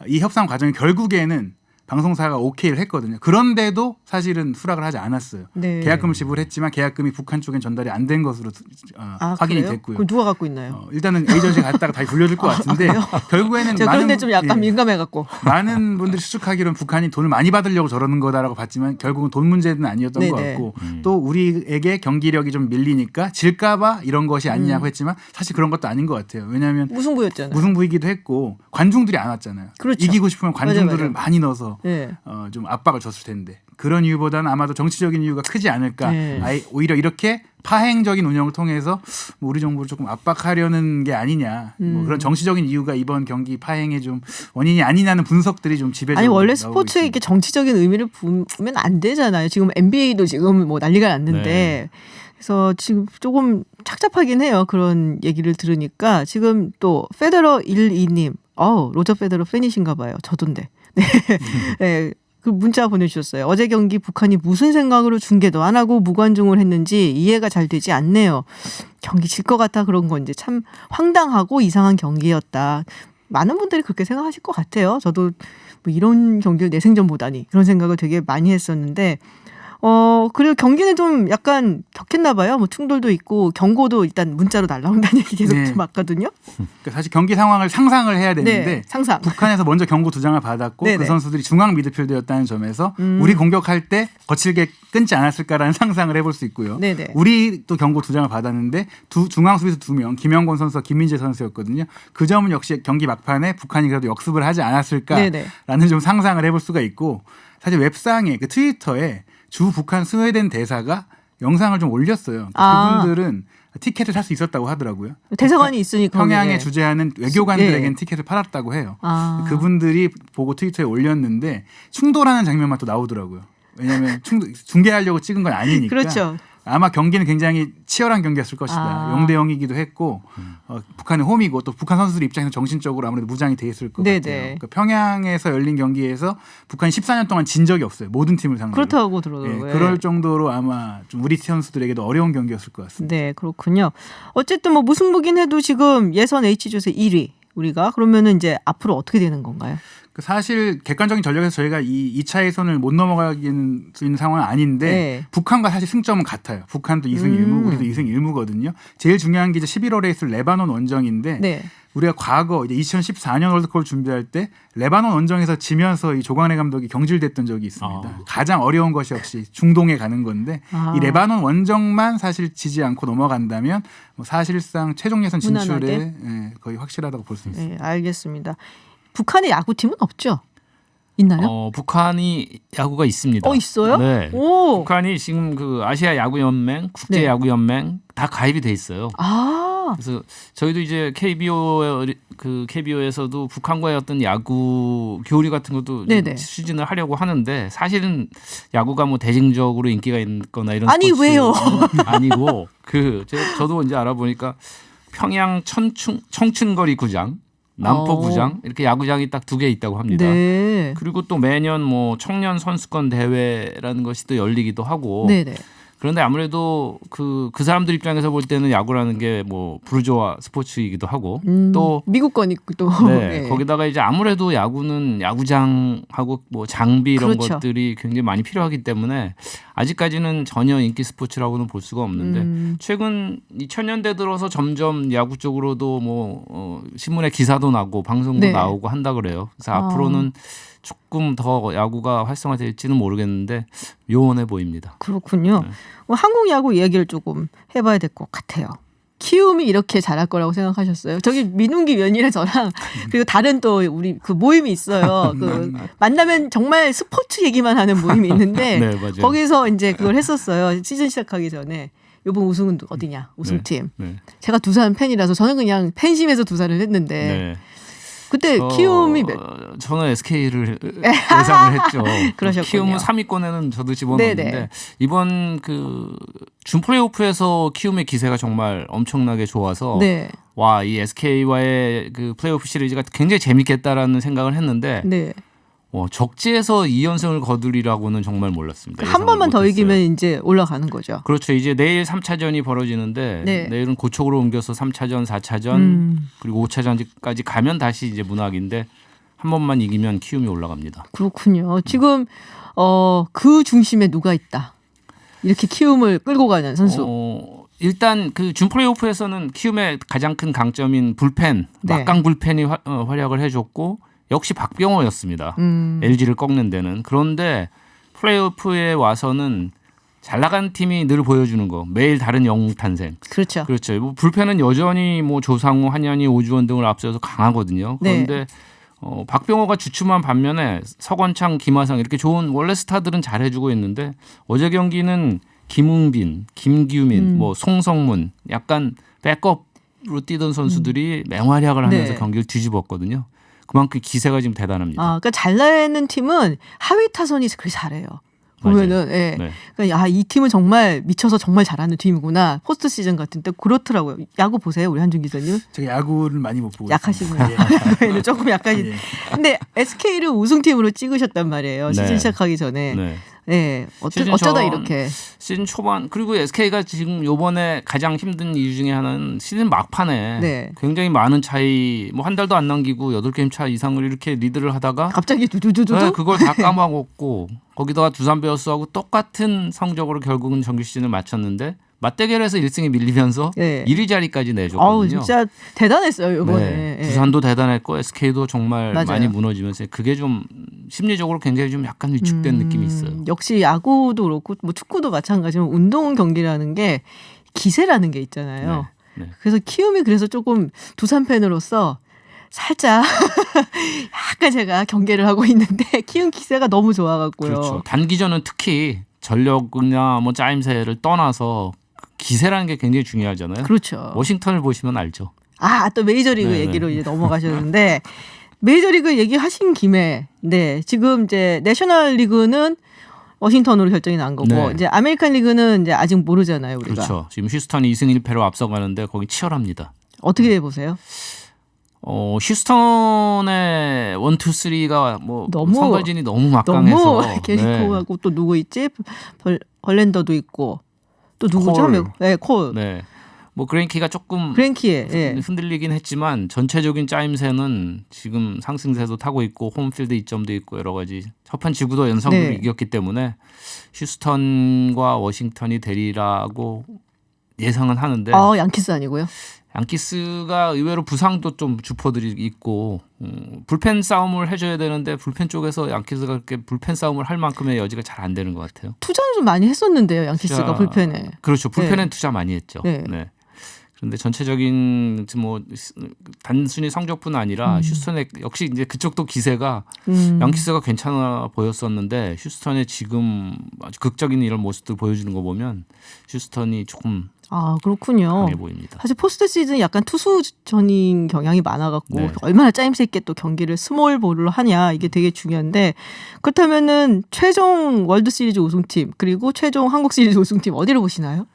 이 협상 과정이 결국에는 방송사가 오케이를 했거든요. 그런데도 사실은 수락을 하지 않았어요. 계약금을 지불했지만 계약금이 북한 쪽엔 전달이 안 된 것으로 확인이 그래요? 됐고요. 그럼 누가 갖고 있나요? 일단은 에이전시가 갔다가 다시 돌려줄 것 같은데 결국에는 그런데 좀 약간 민감해갖고 많은 분들이 추측하기로는 북한이 돈을 많이 받으려고 저러는 거다라고 봤지만 결국은 돈 문제는 아니었던 것 같고 또 우리에게 경기력이 좀 밀리니까 질까봐 이런 것이 아니냐고 했지만 사실 그런 것도 아닌 것 같아요. 왜냐하면 무승부였잖아요. 무승부이기도 했고 관중들이 안 왔잖아요. 그렇죠. 이기고 싶으면 관중들을 맞아요. 많이 넣어서 좀 압박을 줬을 텐데 그런 이유보다는 아마도 정치적인 이유가 크지 않을까. 오히려 이렇게 파행적인 운영을 통해서 뭐 우리 정부를 조금 압박하려는 게 아니냐. 뭐 그런 정치적인 이유가 이번 경기 파행의 좀 원인이 아니냐는 분석들이 좀 지배적으로 아니 원래 나오고 스포츠에 있습니다. 이렇게 정치적인 의미를 부으면 안 되잖아요. 지금 NBA도 지금 뭐 난리가 났는데 그래서 지금 조금 착잡하긴 해요. 그런 얘기를 들으니까 지금 또 페더러 12님 로저 페더러 팬이신가 봐요. 저도인데. 네. 그 문자 보내주셨어요. 어제 경기 북한이 무슨 생각으로 중계도 안 하고 무관중을 했는지 이해가 잘 되지 않네요. 경기 질 것 같아 그런 건지 참 황당하고 이상한 경기였다. 많은 분들이 그렇게 생각하실 것 같아요. 저도 뭐 이런 경기를 내 생전 보다니 그런 생각을 되게 많이 했었는데 그리고 경기는 좀 약간 격했나 봐요. 뭐 충돌도 있고 경고도 일단 문자로 날라온다는 얘기 계속 좀 왔거든요. 그러니까 사실 경기 상황을 상상을 해야 되는데 네, 상상. 북한에서 먼저 경고 2장을 받았고 네네. 그 선수들이 중앙 미드필더였다는 점에서 우리 공격할 때 거칠게 끊지 않았을까라는 상상을 해볼 수 있고요. 네네. 우리 또 경고 2장을 받았는데 중앙 수비수 2명 김영권 선수와 김민재 선수였거든요. 그 점은 역시 경기 막판에 북한이 그래도 역습을 하지 않았을까라는 네네. 좀 상상을 해볼 수가 있고 사실 웹상에 그 트위터에 주 북한 스웨덴 대사가 영상을 좀 올렸어요. 그분들은 티켓을 살 수 있었다고 하더라고요. 대사관이 있으니까 평양에 주재하는 외교관들에게는 티켓을 팔았다고 해요. 그분들이 보고 트위터에 올렸는데 충돌하는 장면만 또 나오더라고요. 왜냐하면 중계하려고 찍은 건 아니니까. 그렇죠. 아마 경기는 굉장히 치열한 경기였을 것이다. 0대0이기도 했고 북한은 홈이고 또 북한 선수들 입장에서 정신적으로 아무래도 무장이 돼 있을 것 네네. 같아요. 그러니까 평양에서 열린 경기에서 북한이 14년 동안 진 적이 없어요. 모든 팀을 상대로. 그렇다고 들어요. 그럴 정도로 아마 좀 우리 선수들에게도 어려운 경기였을 것 같습니다. 네, 그렇군요. 어쨌든 뭐 무승부긴 해도 지금 예선 H조세 1위 우리가 그러면은 이제 앞으로 어떻게 되는 건가요? 사실 객관적인 전력에서 저희가 이 2차 예선을 못 넘어가기는 수 있는 상황은 아닌데 북한과 사실 승점은 같아요. 북한도 2승 1무, 우리도 2승 1무거든요. 제일 중요한 게 이제 11월에 있을 레바논 원정인데 우리가 과거 이제 2014년 월드컵을 준비할 때 레바논 원정에서 지면서 이 조광래 감독이 경질됐던 적이 있습니다. 가장 어려운 것이 역시 중동에 가는 건데 이 레바논 원정만 사실 지지 않고 넘어간다면 뭐 사실상 최종 예선 진출에 거의 확실하다고 볼 수 있습니다. 네, 알겠습니다. 북한의 야구팀은 없죠? 있나요? 북한이 야구가 있습니다. 있어요? 네. 오. 북한이 지금 그 아시아 야구 연맹, 국제 야구 연맹 다 가입이 돼 있어요. 그래서 저희도 이제 KBO에서도 북한과의 어떤 야구 교류 같은 것도 추진을 하려고 하는데 사실은 야구가 뭐 대중적으로 인기가 있거나 이런 아니 왜요? 아니고 저도 이제 알아보니까 평양 청춘거리 구장 남포구장 이렇게 야구장이 딱 2개 있다고 합니다. 네. 그리고 또 매년 뭐 청년 선수권 대회라는 것이 또 열리기도 하고. 네네. 그런데 아무래도 그 사람들 입장에서 볼 때는 야구라는 게 뭐 부르주아 스포츠이기도 하고 또 미국권 있고 또 거기다가 이제 아무래도 야구는 야구장하고 뭐 장비 이런 것들이 굉장히 많이 필요하기 때문에 아직까지는 전혀 인기 스포츠라고는 볼 수가 없는데 최근 2000년대 들어서 점점 야구 쪽으로도 뭐 신문에 기사도 나고 방송도 나오고 한다 그래요. 그래서 앞으로는 조금 더 야구가 활성화될지는 모르겠는데 요원해 보입니다. 그렇군요. 한국 야구 이야기를 조금 해봐야 될 것 같아요. 키움이 이렇게 잘할 거라고 생각하셨어요? 저기 민웅기 위원이랑 저랑 그리고 다른 또 우리 그 모임이 있어요. 그 만나면 정말 스포츠 얘기만 하는 모임이 있는데 거기서 이제 그걸 했었어요. 시즌 시작하기 전에. 이번 우승은 어디냐? 우승팀. 제가 두산 팬이라서 저는 그냥 팬심에서 두산을 했는데 그때 키움이 저는 SK를 예상을 했죠. 그러셨군요. 키움은 3위권에는 저도 집어넣었는데 이번 그 준 플레이오프에서 키움의 기세가 정말 엄청나게 좋아서 와, 이 SK와의 그 플레이오프 시리즈가 굉장히 재밌겠다라는 생각을 했는데 적지에서 2연승을 거두리라고는 정말 몰랐습니다. 한 번만 더 이기면 이제 올라가는 거죠. 그렇죠. 이제 내일 3차전이 벌어지는데 내일은 고척으로 옮겨서 3차전, 4차전 그리고 5차전까지 가면 다시 이제 문학인데 한 번만 이기면 키움이 올라갑니다. 그렇군요. 지금 그 중심에 누가 있다. 이렇게 키움을 끌고 가는 선수. 일단 그 준 플레이오프에서는 키움의 가장 큰 강점인 불펜, 막강 불펜이 활약을 해줬고 역시 박병호였습니다. LG를 꺾는 데는. 그런데 플레이오프에 와서는 잘 나간 팀이 늘 보여주는 거. 매일 다른 영웅 탄생. 그렇죠. 그렇죠. 뭐 불펜은 여전히 뭐 조상우, 한현희, 오주원 등을 앞서서 강하거든요. 그런데 박병호가 주춤한 반면에 서건창, 김하성 이렇게 좋은 원래 스타들은 잘해주고 있는데 어제 경기는 김웅빈, 김규민, 뭐 송성문 약간 백업으로 뛰던 선수들이 맹활약을 하면서 경기를 뒤집었거든요. 그만큼 기세가 지금 대단합니다. 그러니까 잘 나가는 팀은 하위 타선이 그렇게 잘해요. 보면은 그러니까 이 팀은 정말 미쳐서 정말 잘하는 팀이구나. 포스트 시즌 같은 때 그렇더라고요. 야구 보세요, 우리 한준 기자님. 제가 야구를 많이 못 보고 약하시군요. 야구에는 조금 약하신. 근데 SK를 우승팀으로 찍으셨단 말이에요. 시즌 시작하기 전에. 네, 어쩌다 이렇게 시즌 초반 그리고 SK가 지금 요번에 가장 힘든 이유 중에 하나는 시즌 막판에 네. 굉장히 많은 차이 뭐 한 달도 안 남기고 8게임 차 이상을 이렇게 리드를 하다가 갑자기 두두두두 네, 그걸 다 까먹었고 거기다가 두산 베어스하고 똑같은 성적으로 결국은 정규 시즌을 마쳤는데 맞대결에서 1승에 밀리면서 네. 1위 자리까지 내줬거든요. 아우 진짜 대단했어요 이번에. 네. 네. 두산도 대단했고 SK도 정말 맞아요. 많이 무너지면서 그게 좀 심리적으로 굉장히 좀 약간 위축된 느낌이 있어요. 역시 야구도 그렇고 뭐 축구도 마찬가지로 운동 경기라는 게 기세라는 게 있잖아요. 네. 그래서 키움이 그래서 조금 두산 팬으로서 살짝 약간 제가 경계를 하고 있는데 키움 기세가 너무 좋아갖고요. 그렇죠. 단기전은 특히 전력이나 뭐 짜임새를 떠나서 기세라는 게 굉장히 중요하잖아요. 그렇죠. 워싱턴을 보시면 알죠. 또 메이저리그 네네. 얘기로 이제 넘어가셨는데 메이저리그 얘기하신 김에 네 지금 이제 내셔널리그는 워싱턴으로 결정이 난 거고 네. 이제 아메리칸 리그는 이제 아직 모르잖아요 우리가. 그렇죠. 지금 휴스턴이 2승 1패로 앞서가는데 거기 치열합니다. 어떻게 보세요? 휴스턴의 1, 2, 3가 뭐 너무 선발진이 너무 막강해서 너무 게리코하고 또 누구 있지? 벌랜더도 있고 또 누구죠? 네, 콜. 네. 뭐 그랭키가 조금 그랭키에 예. 흔들리긴 했지만 전체적인 짜임새는 지금 상승세도 타고 있고 홈필드 이점도 있고 여러 가지 첫판 지구도 연속으로 네. 이겼기 때문에 휴스턴과 워싱턴이 되리라고 예상은 하는데 양키스 아니고요? 양키스가 의외로 부상도 좀 주포들이 있고 불펜 싸움을 해줘야 되는데 불펜 쪽에서 양키스가 그렇게 불펜 싸움을 할 만큼의 여지가 잘 안 되는 것 같아요. 투자는 좀 많이 했었는데요, 양키스가 불펜에. 그렇죠. 불펜엔 네. 투자 많이 했죠. 네. 네. 그런데 전체적인 뭐 단순히 성적뿐 아니라 휴스턴의 역시 이제 그쪽도 기세가 양키스가 괜찮아 보였었는데 휴스턴의 지금 아주 극적인 이런 모습들 보여주는 거 보면 휴스턴이 조금 그렇군요. 강해 보입니다. 사실 포스트 시즌 약간 투수전인 경향이 많아갖고 네. 얼마나 짜임새 있게 또 경기를 스몰 볼로 하냐 이게 되게 중요한데 그렇다면은 최종 월드 시리즈 우승팀 그리고 최종 한국 시리즈 우승팀 어디로 보시나요?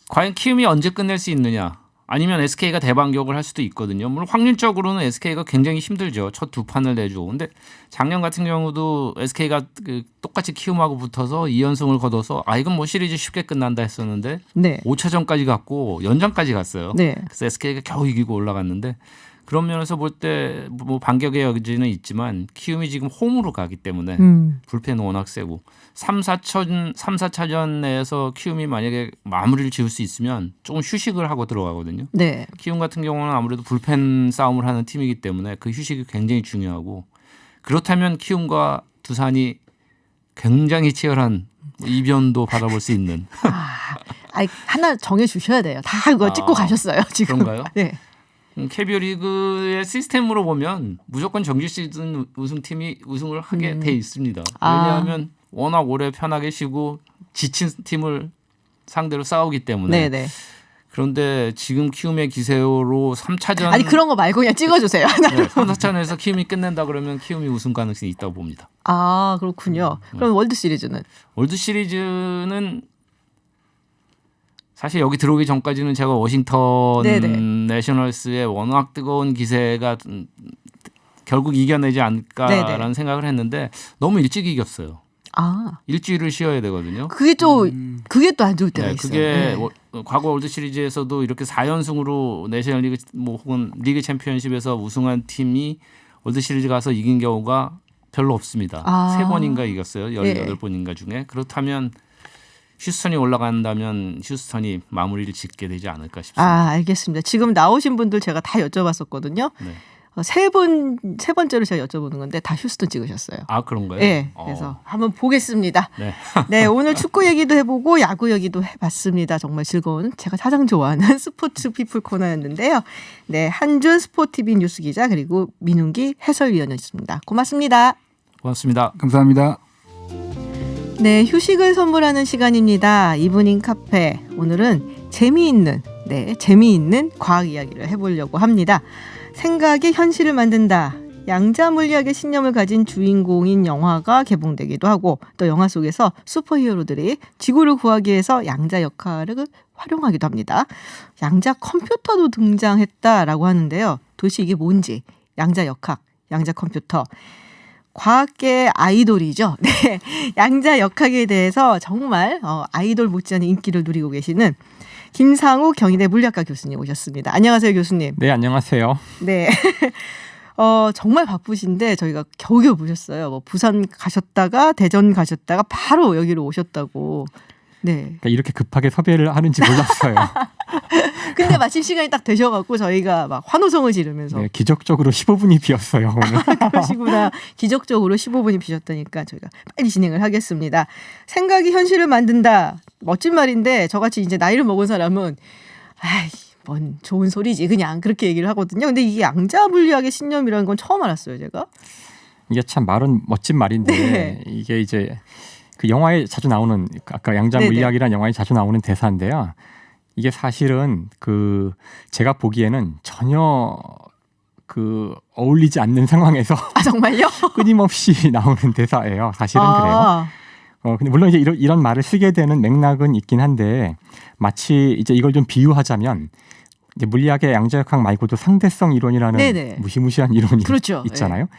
과연 키움이 언제 끝낼 수 있느냐? 아니면 SK가 대반격을 할 수도 있거든요. 물론 확률적으로는 SK가 굉장히 힘들죠. 첫 두 판을 내주고. 근데 작년 같은 경우도 SK가 똑같이 키움하고 붙어서 2연승을 거둬서 이건 뭐 시리즈 쉽게 끝난다 했었는데 네. 5차전까지 갔고 연장까지 갔어요. 네. 그래서 SK가 겨우 이기고 올라갔는데 그런 면에서 볼 때 뭐 반격의 여지는 있지만 키움이 지금 홈으로 가기 때문에 불펜은 워낙 세고 3, 4차전 내에서 키움이 만약에 마무리를 지을 수 있으면 조금 휴식을 하고 들어가거든요. 네. 키움 같은 경우는 아무래도 불펜 싸움을 하는 팀이기 때문에 그 휴식이 굉장히 중요하고 그렇다면 키움과 두산이 굉장히 치열한 이변도 바라볼 수 있는. 하나 정해 주셔야 돼요. 다 그거 찍고 가셨어요 지금. 그런가요? 네. KBO 리그의 시스템으로 보면 무조건 정규 시즌 우승팀이 우승을 하게 돼 있습니다. 왜냐하면 워낙 오래 편하게 쉬고 지친 팀을 상대로 싸우기 때문에. 네네. 그런데 지금 키움의 기세로 3차전 그런 거 말고 그냥 찍어주세요. 네, 3, 4차전에서 키움이 끝낸다 그러면 키움이 우승 가능성이 있다고 봅니다. 그렇군요. 그럼 월드 시리즈는? 월드 시리즈는 사실 여기 들어오기 전까지는 제가 워싱턴 네네. 내셔널스의 워낙 뜨거운 기세가 결국 이겨내지 않을까라는 네네. 생각을 했는데 너무 일찍 이겼어요. 일주일을 쉬어야 되거든요. 그게 또 안 좋을 때가 있어요. 그게 과거 월드 시리즈에서도 이렇게 4연승으로 내셔널리그 뭐 혹은 리그 챔피언십에서 우승한 팀이 월드 시리즈 가서 이긴 경우가 별로 없습니다. 3번인가 이겼어요. 18번인가 중에. 그렇다면 휴스턴이 올라간다면 휴스턴이 마무리를 짓게 되지 않을까 싶습니다. 알겠습니다. 지금 나오신 분들 제가 다 여쭤봤었거든요. 네. 세 번째로 제가 여쭤보는 건데 다 휴스턴 찍으셨어요. 그런가요? 네. 그래서 한번 보겠습니다. 네. 네, 오늘 축구 얘기도 해보고 야구 얘기도 해봤습니다. 정말 즐거운 제가 가장 좋아하는 스포츠 피플 코너였는데요. 네, 한준 스포티비 뉴스 기자 그리고 민웅기 해설위원이었습니다. 고맙습니다. 고맙습니다. 감사합니다. 네, 휴식을 선물하는 시간입니다. 이브닝 카페. 오늘은 재미있는 과학 이야기를 해보려고 합니다. 생각이 현실을 만든다. 양자 물리학의 신념을 가진 주인공인 영화가 개봉되기도 하고 또 영화 속에서 슈퍼히어로들이 지구를 구하기 위해서 양자 역할을 활용하기도 합니다. 양자 컴퓨터도 등장했다라고 하는데요. 도대체 이게 뭔지 양자 역학, 양자 컴퓨터 과학계 아이돌이죠. 네, 양자 역학에 대해서 정말 아이돌 못지않은 인기를 누리고 계시는 김상우 경희대 물리학과 교수님 오셨습니다. 안녕하세요, 교수님. 네, 안녕하세요. 네. 정말 바쁘신데 저희가 겨우겨우 모셨어요. 뭐 부산 가셨다가 대전 가셨다가 바로 여기로 오셨다고. 네. 그러니까 이렇게 급하게 섭외를 하는지 몰랐어요. 근데 마침 시간이 딱 되셔갖고 저희가 막 환호성을 지르면서. 네, 기적적으로 15분이 비었어요, 오늘. 그러시구나. 기적적으로 15분이 비셨다니까 저희가 빨리 진행을 하겠습니다. 생각이 현실을 만든다. 멋진 말인데 저같이 이제 나이를 먹은 사람은 아이, 뭔 좋은 소리지 그냥 그렇게 얘기를 하거든요. 근데 이게 양자 물리학의 신념이라는 건 처음 알았어요, 제가. 이게 참 말은 멋진 말인데 네. 이게 이제 그 영화에 자주 나오는 아까 양자 물리학이라는 영화에 자주 나오는 대사인데요. 이게 사실은 그 제가 보기에는 전혀 그 어울리지 않는 상황에서 정말요? 끊임없이 나오는 대사예요. 사실은 그래요. 근데 물론 이제 이런 말을 쓰게 되는 맥락은 있긴 한데 마치 이제 이걸 좀 비유하자면 이제 물리학의 양자역학 말고도 상대성 이론이라는 네네. 무시무시한 이론이 그렇죠. 있잖아요. 네.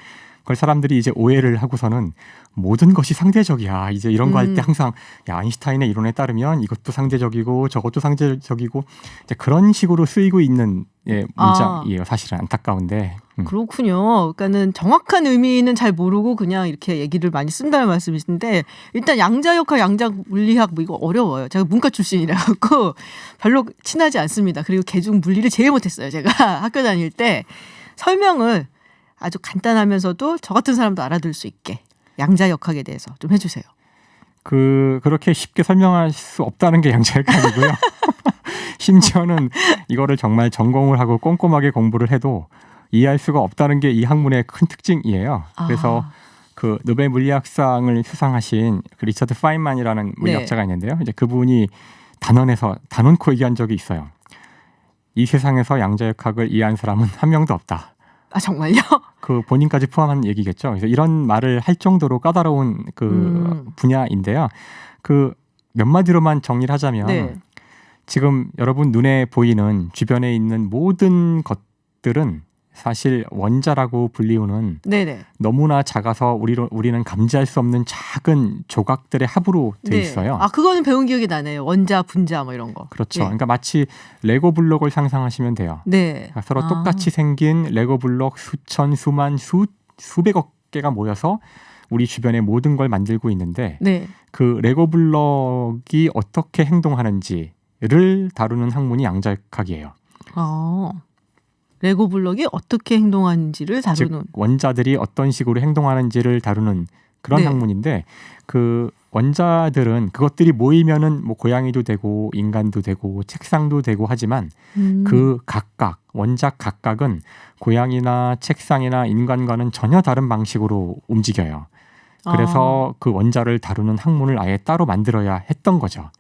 그걸 사람들이 이제 오해를 하고서는 모든 것이 상대적이야. 이제 이런 거 할 때 항상 야, 아인슈타인의 이론에 따르면 이것도 상대적이고 저것도 상대적이고 이제 그런 식으로 쓰이고 있는 문장이에요. 사실은 안타까운데. 그렇군요. 그러니까는 정확한 의미는 잘 모르고 그냥 이렇게 얘기를 많이 쓴다는 말씀이신데 일단 양자역학, 양자물리학 뭐 이거 어려워요. 제가 문과 출신이라 갖고 별로 친하지 않습니다. 그리고 개중 물리를 제일 못했어요. 제가 학교 다닐 때 설명을 아주 간단하면서도 저 같은 사람도 알아들을 수 있게 양자역학에 대해서 좀 해주세요. 그렇게 쉽게 설명할 수 없다는 게 양자역학이고요. 심지어는 이거를 정말 전공을 하고 꼼꼼하게 공부를 해도 이해할 수가 없다는 게 이 학문의 큰 특징이에요. 그래서 그 노벨 물리학상을 수상하신 그 리처드 파인만이라는 물리학자가 있는데요. 이제 그분이 단언코 얘기한 적이 있어요. 이 세상에서 양자역학을 이해한 사람은 한 명도 없다. 정말요? 그 본인까지 포함한 얘기겠죠. 그래서 이런 말을 할 정도로 까다로운 그 분야인데요. 그 몇 마디로만 정리를 하자면 지금 여러분 눈에 보이는 주변에 있는 모든 것들은 사실 원자라고 불리우는 너무나 작아서 우리는 감지할 수 없는 작은 조각들의 합으로 돼 있어요. 그거는 배운 기억이 나네요. 원자, 분자 뭐 이런 거. 그렇죠. 그러니까 마치 레고 블록을 상상하시면 돼요. 그러니까 서로 똑같이 생긴 레고 블록 수천, 수만, 수백억 개가 모여서 우리 주변의 모든 걸 만들고 있는데 그 레고 블록이 어떻게 행동하는지를 다루는 학문이 양자역학이에요. 레고 블록이 어떻게 행동하는지를 다루는. 즉 원자들이 어떤 식으로 행동하는지를 다루는 그런 학문인데 그 원자들은 그것들이 모이면은 뭐 고양이도 되고 인간도 되고 책상도 되고 하지만 그 각각 원자 각각은 고양이나 책상이나 인간과는 전혀 다른 방식으로 움직여요. 그래서 그 원자를 다루는 학문을 아예 따로 만들어야 했던 거죠.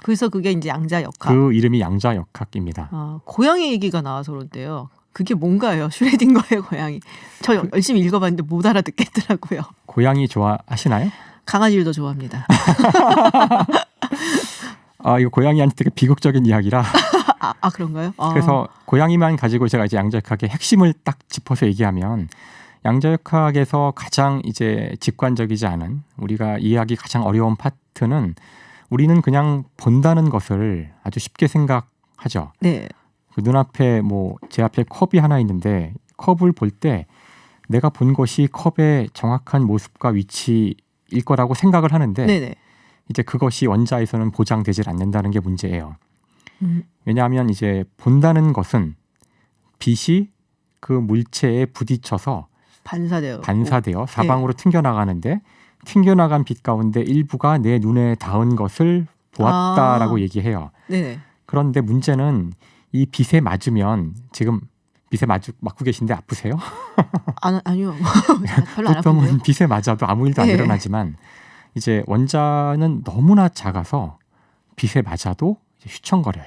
그래서 그게 이제 양자역학. 그 이름이 양자역학입니다. 고양이 얘기가 나와서 그런데요. 그게 뭔가요? 슈레딩거의 고양이. 저 열심히 읽어봤는데 못 알아듣겠더라고요. 고양이 좋아하시나요? 강아지를 더 좋아합니다. 이거 고양이한테 되게 비극적인 이야기라. 그런가요? 그래서 고양이만 가지고 제가 이제 양자역학의 핵심을 딱 짚어서 얘기하면 양자역학에서 가장 이제 직관적이지 않은 우리가 이해하기 가장 어려운 파트는 우리는 그냥 본다는 것을 아주 쉽게 생각하죠. 그 눈앞에 제 앞에 컵이 하나 있는데 컵을 볼 때 내가 본 것이 컵의 정확한 모습과 위치일 거라고 생각을 하는데 이제 그것이 원자에서는 보장되질 않는다는 게 문제예요. 왜냐하면 이제 본다는 것은 빛이 그 물체에 부딪혀서 반사되어 사방으로 튕겨나가는데 튕겨나간 빛 가운데 일부가 내 눈에 닿은 것을 보았다라고 얘기해요. 그런데 문제는 이 빛에 맞으면 지금 빛에 맞고 계신데 아프세요? 아니요. 별로 안 아픈데요. 보통은 빛에 맞아도 아무 일도 안 일어나지만 이제 원자는 너무나 작아서 빛에 맞아도 휘청거려요.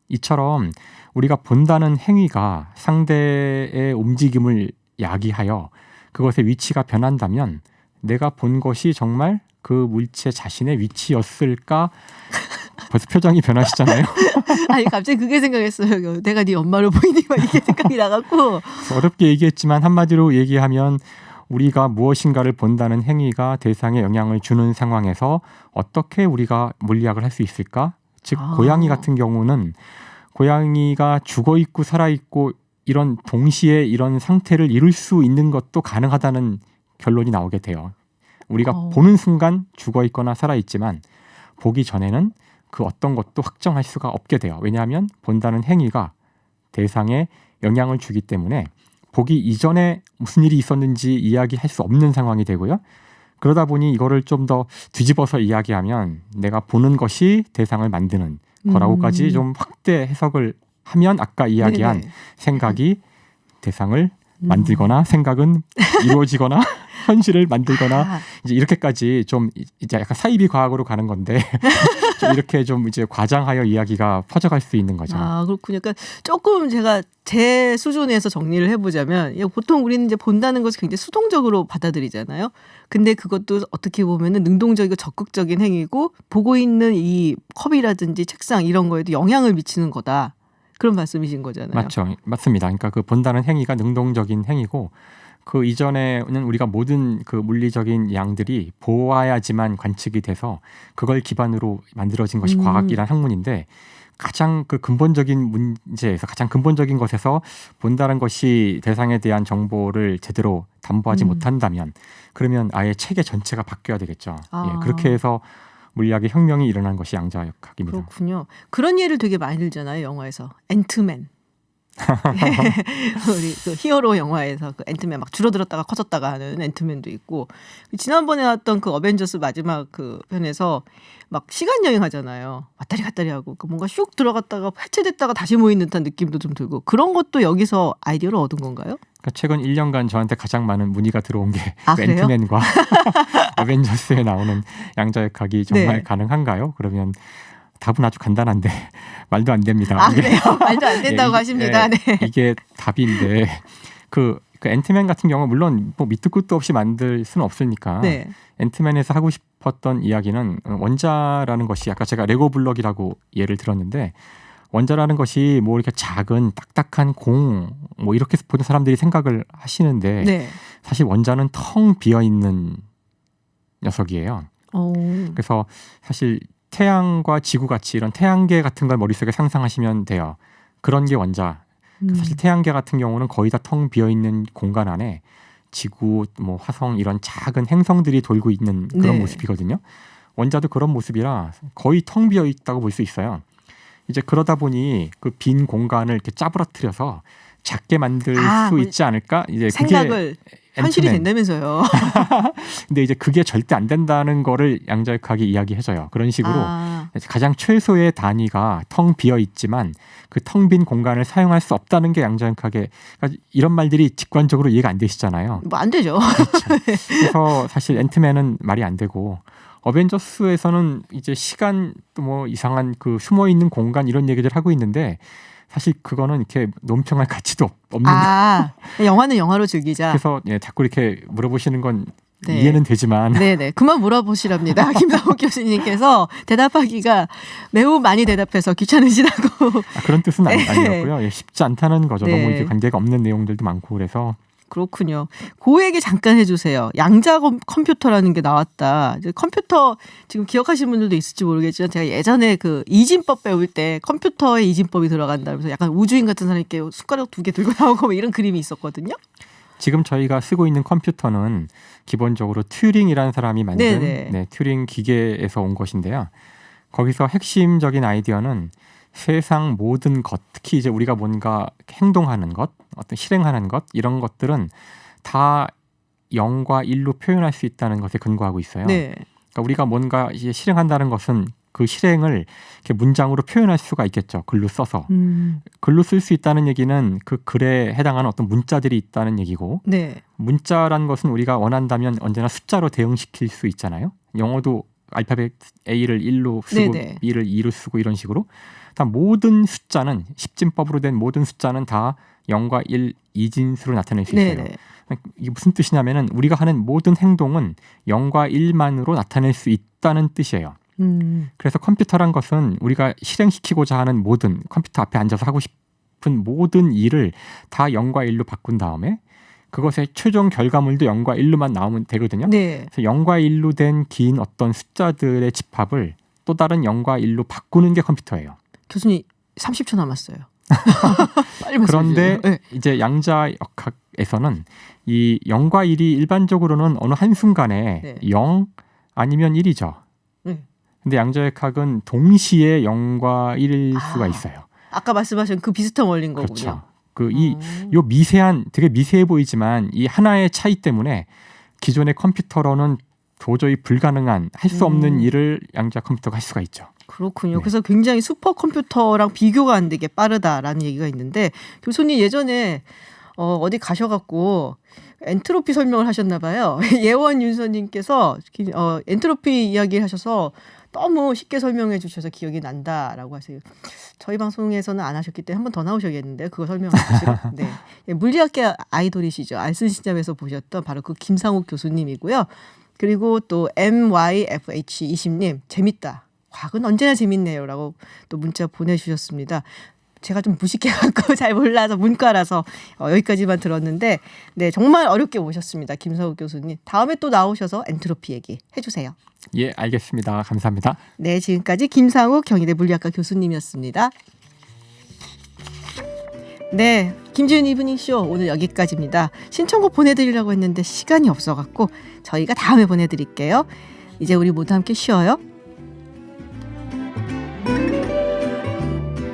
이처럼 우리가 본다는 행위가 상대의 움직임을 야기하여 그것의 위치가 변한다면 내가 본 것이 정말 그 물체 자신의 위치였을까? 벌써 표정이 변하시잖아요. 갑자기 그게 생각했어요. 내가 네 엄마로 보이니 막 이게 생각이 나갖고. 어렵게 얘기했지만 한마디로 얘기하면 우리가 무엇인가를 본다는 행위가 대상에 영향을 주는 상황에서 어떻게 우리가 물리학을 할 수 있을까? 즉 고양이 같은 경우는 고양이가 죽어 있고 살아 있고 이런 동시에 이런 상태를 이룰 수 있는 것도 가능하다는 결론이 나오게 돼요. 우리가 보는 순간 죽어 있거나 살아 있지만 보기 전에는 그 어떤 것도 확정할 수가 없게 돼요. 왜냐하면 본다는 행위가 대상에 영향을 주기 때문에 보기 이전에 무슨 일이 있었는지 이야기할 수 없는 상황이 되고요. 그러다 보니 이거를 좀 더 뒤집어서 이야기하면 내가 보는 것이 대상을 만드는 거라고까지 좀 확대 해석을 하면 아까 이야기한 네네. 생각이 대상을 만들거나 생각은 이루어지거나 현실을 만들거나 이제 이렇게까지 좀 이제 약간 사이비 과학으로 가는 건데 좀 이렇게 좀 이제 과장하여 이야기가 퍼져갈 수 있는 거죠. 아, 그렇군요. 그러니까 조금 제가 제 수준에서 정리를 해보자면 보통 우리는 이제 본다는 것을 굉장히 수동적으로 받아들이잖아요. 근데 그것도 어떻게 보면은 능동적이고 적극적인 행위고 보고 있는 이 컵이라든지 책상 이런 거에도 영향을 미치는 거다. 그런 말씀이신 거잖아요. 맞죠. 맞습니다. 그러니까 그 본다는 행위가 능동적인 행위고 그 이전에는 우리가 모든 그 물리적인 양들이 보아야지만 관측이 돼서 그걸 기반으로 만들어진 것이 과학이란 학문인데 가장 그 근본적인 문제에서 가장 근본적인 것에서 본다는 것이 대상에 대한 정보를 제대로 담보하지 못한다면 그러면 아예 체계 전체가 바뀌어야 되겠죠. 예, 그렇게 해서 물리학의 혁명이 일어난 것이 양자역학입니다. 그렇군요. 그런 예를 되게 많이 들잖아요. 영화에서 앤트맨. 우리 그 히어로 영화에서 그 앤트맨 막 줄어들었다가 커졌다가 하는 앤트맨도 있고 지난번에 나왔던 그 어벤져스 마지막 그 편에서 막 시간 여행하잖아요. 왔다리 갔다리 하고 그 뭔가 슉 들어갔다가 해체됐다가 다시 모인 듯한 느낌도 좀 들고 그런 것도 여기서 아이디어를 얻은 건가요? 그러니까 최근 1년간 저한테 가장 많은 문의가 들어온 게 그 그래요? 앤트맨과 어벤져스에 나오는 양자역학이 정말 네. 가능한가요? 그러면 답은 아주 간단한데 말도 안 됩니다. 아, 그래요? 말도 안 된다고 예, 하십니다. 네. 이게 답인데 그 앤트맨 같은 경우 물론 뭐 밑도 끝도 없이 만들 수는 없으니까 네. 앤트맨에서 하고 싶었던 이야기는 원자라는 것이 아까 제가 레고 블럭이라고 예를 들었는데 원자라는 것이 뭐 이렇게 작은 딱딱한 공 뭐 이렇게 보는 사람들이 생각을 하시는데 네. 사실 원자는 텅 비어 있는 녀석이에요. 그래서 사실 태양과 지구 같이 이런 태양계 같은 걸 머릿속에 상상하시면 돼요. 그런 게 원자. 사실 태양계 같은 경우는 거의 다 텅 비어 있는 공간 안에 지구, 뭐 화성 이런 작은 행성들이 돌고 있는 그런 네. 모습이거든요. 원자도 그런 모습이라 거의 텅 비어 있다고 볼 수 있어요. 이제 그러다 보니 그 빈 공간을 이렇게 짜부러뜨려서 작게 만들 수 있지 않을까? 이제 생각을 현실이 된다면서요. 근데 이제 그게 절대 안 된다는 거를 양자역학이 이야기해줘요. 그런 식으로 가장 최소의 단위가 텅 비어 있지만 그 텅 빈 공간을 사용할 수 없다는 게 양자역학의 그러니까 이런 말들이 직관적으로 이해가 안 되시잖아요. 뭐 안 되죠. 그렇죠. 그래서 사실 앤트맨은 말이 안 되고 어벤져스에서는 이제 시간 또 뭐 이상한 그 숨어 있는 공간 이런 얘기들 하고 있는데 사실 그거는 이렇게 논평할 가치도 없는. 영화는 영화로 즐기자. 그래서 예, 자꾸 이렇게 물어보시는 건 네. 이해는 되지만. 네네. 그만 물어보시랍니다. 김상욱 교수님께서 대답하기가 매우 많이 대답해서 귀찮으시다고. 그런 뜻은 아니었고요. 예, 쉽지 않다는 거죠. 네. 너무 이제 관계가 없는 내용들도 많고 그래서. 그렇군요. 그 얘기 잠깐 해주세요. 양자 컴퓨터라는 게 나왔다. 이제 컴퓨터 지금 기억하시는 분들도 있을지 모르겠지만 제가 예전에 그 이진법 배울 때 컴퓨터에 이진법이 들어간다면서 약간 우주인 같은 사람이 이렇게 숟가락 2개 들고 나오고 뭐 이런 그림이 있었거든요. 지금 저희가 쓰고 있는 컴퓨터는 기본적으로 튜링이라는 사람이 만든 네, 튜링 기계에서 온 것인데요. 거기서 핵심적인 아이디어는 세상 모든 것, 특히 이제 우리가 뭔가 행동하는 것, 어떤 실행하는 것 이런 것들은 다 0과 1로 표현할 수 있다는 것에 근거하고 있어요. 네. 그러니까 우리가 뭔가 이제 실행한다는 것은 그 실행을 이렇게 문장으로 표현할 수가 있겠죠. 글로 써서. 글로 쓸 수 있다는 얘기는 그 글에 해당하는 어떤 문자들이 있다는 얘기고 네. 문자란 것은 우리가 원한다면 언제나 숫자로 대응시킬 수 있잖아요. 영어도 알파벳 A를 1로 쓰고 네네. B를 2로 쓰고 이런 식으로 다 모든 숫자는 십진법으로 된 모든 숫자는 다 0과 1 이진수로 나타낼 수 있어요. 네네. 이게 무슨 뜻이냐면은 우리가 하는 모든 행동은 0과 1만으로 나타낼 수 있다는 뜻이에요. 그래서 컴퓨터란 것은 우리가 실행시키고자 하는 모든 컴퓨터 앞에 앉아서 하고 싶은 모든 일을 다 0과 1로 바꾼 다음에 그것의 최종 결과물도 0과 1로만 나오면 되거든요. 네. 그래서 0과 1로 된 긴 어떤 숫자들의 집합을 또 다른 0과 1로 바꾸는 게 컴퓨터예요. 교수님 30초 남았어요. 빨리 그런데 네. 이제 양자역학에서는 이 0과 1이 일반적으로는 어느 한순간에 네. 0 아니면 1이죠. 네. 근데 양자역학은 동시에 0과 1일 수가 있어요. 아까 말씀하신 그 비슷한 원리인 거군요. 그렇죠. 요 미세한, 되게 미세해 보이지만 이 하나의 차이 때문에 기존의 컴퓨터로는 도저히 불가능한, 할 수 없는 일을 양자 컴퓨터가 할 수가 있죠. 그렇군요. 네. 그래서 굉장히 슈퍼컴퓨터랑 비교가 안 되게 빠르다라는 얘기가 있는데, 교수님 예전에 어디 가셔갖고 엔트로피 설명을 하셨나 봐요. 예원 윤서님께서 엔트로피 이야기를 하셔서 너무 쉽게 설명해 주셔서 기억이 난다라고 하세요. 저희 방송에서는 안 하셨기 때문에 한 번 더 나오셔야겠는데 그거 설명하시고. 네. 물리학계 아이돌이시죠. 알쓸시잡에서 보셨던 바로 그 김상욱 교수님이고요. 그리고 또 MYFH20님 재밌다. 과학은 언제나 재밌네요라고 또 문자 보내주셨습니다. 제가 좀 무식해갖고 잘 몰라서 문과라서 여기까지만 들었는데 네 정말 어렵게 오셨습니다. 김상욱 교수님. 다음에 또 나오셔서 엔트로피 얘기 해주세요. 예, 알겠습니다. 감사합니다. 네, 지금까지 김상욱 경희대 물리학과 교수님이었습니다. 네, 김지윤 이브닝쇼 오늘 여기까지입니다. 신청곡 보내드리려고 했는데 시간이 없어갖고 저희가 다음에 보내드릴게요. 이제 우리 모두 함께 쉬어요.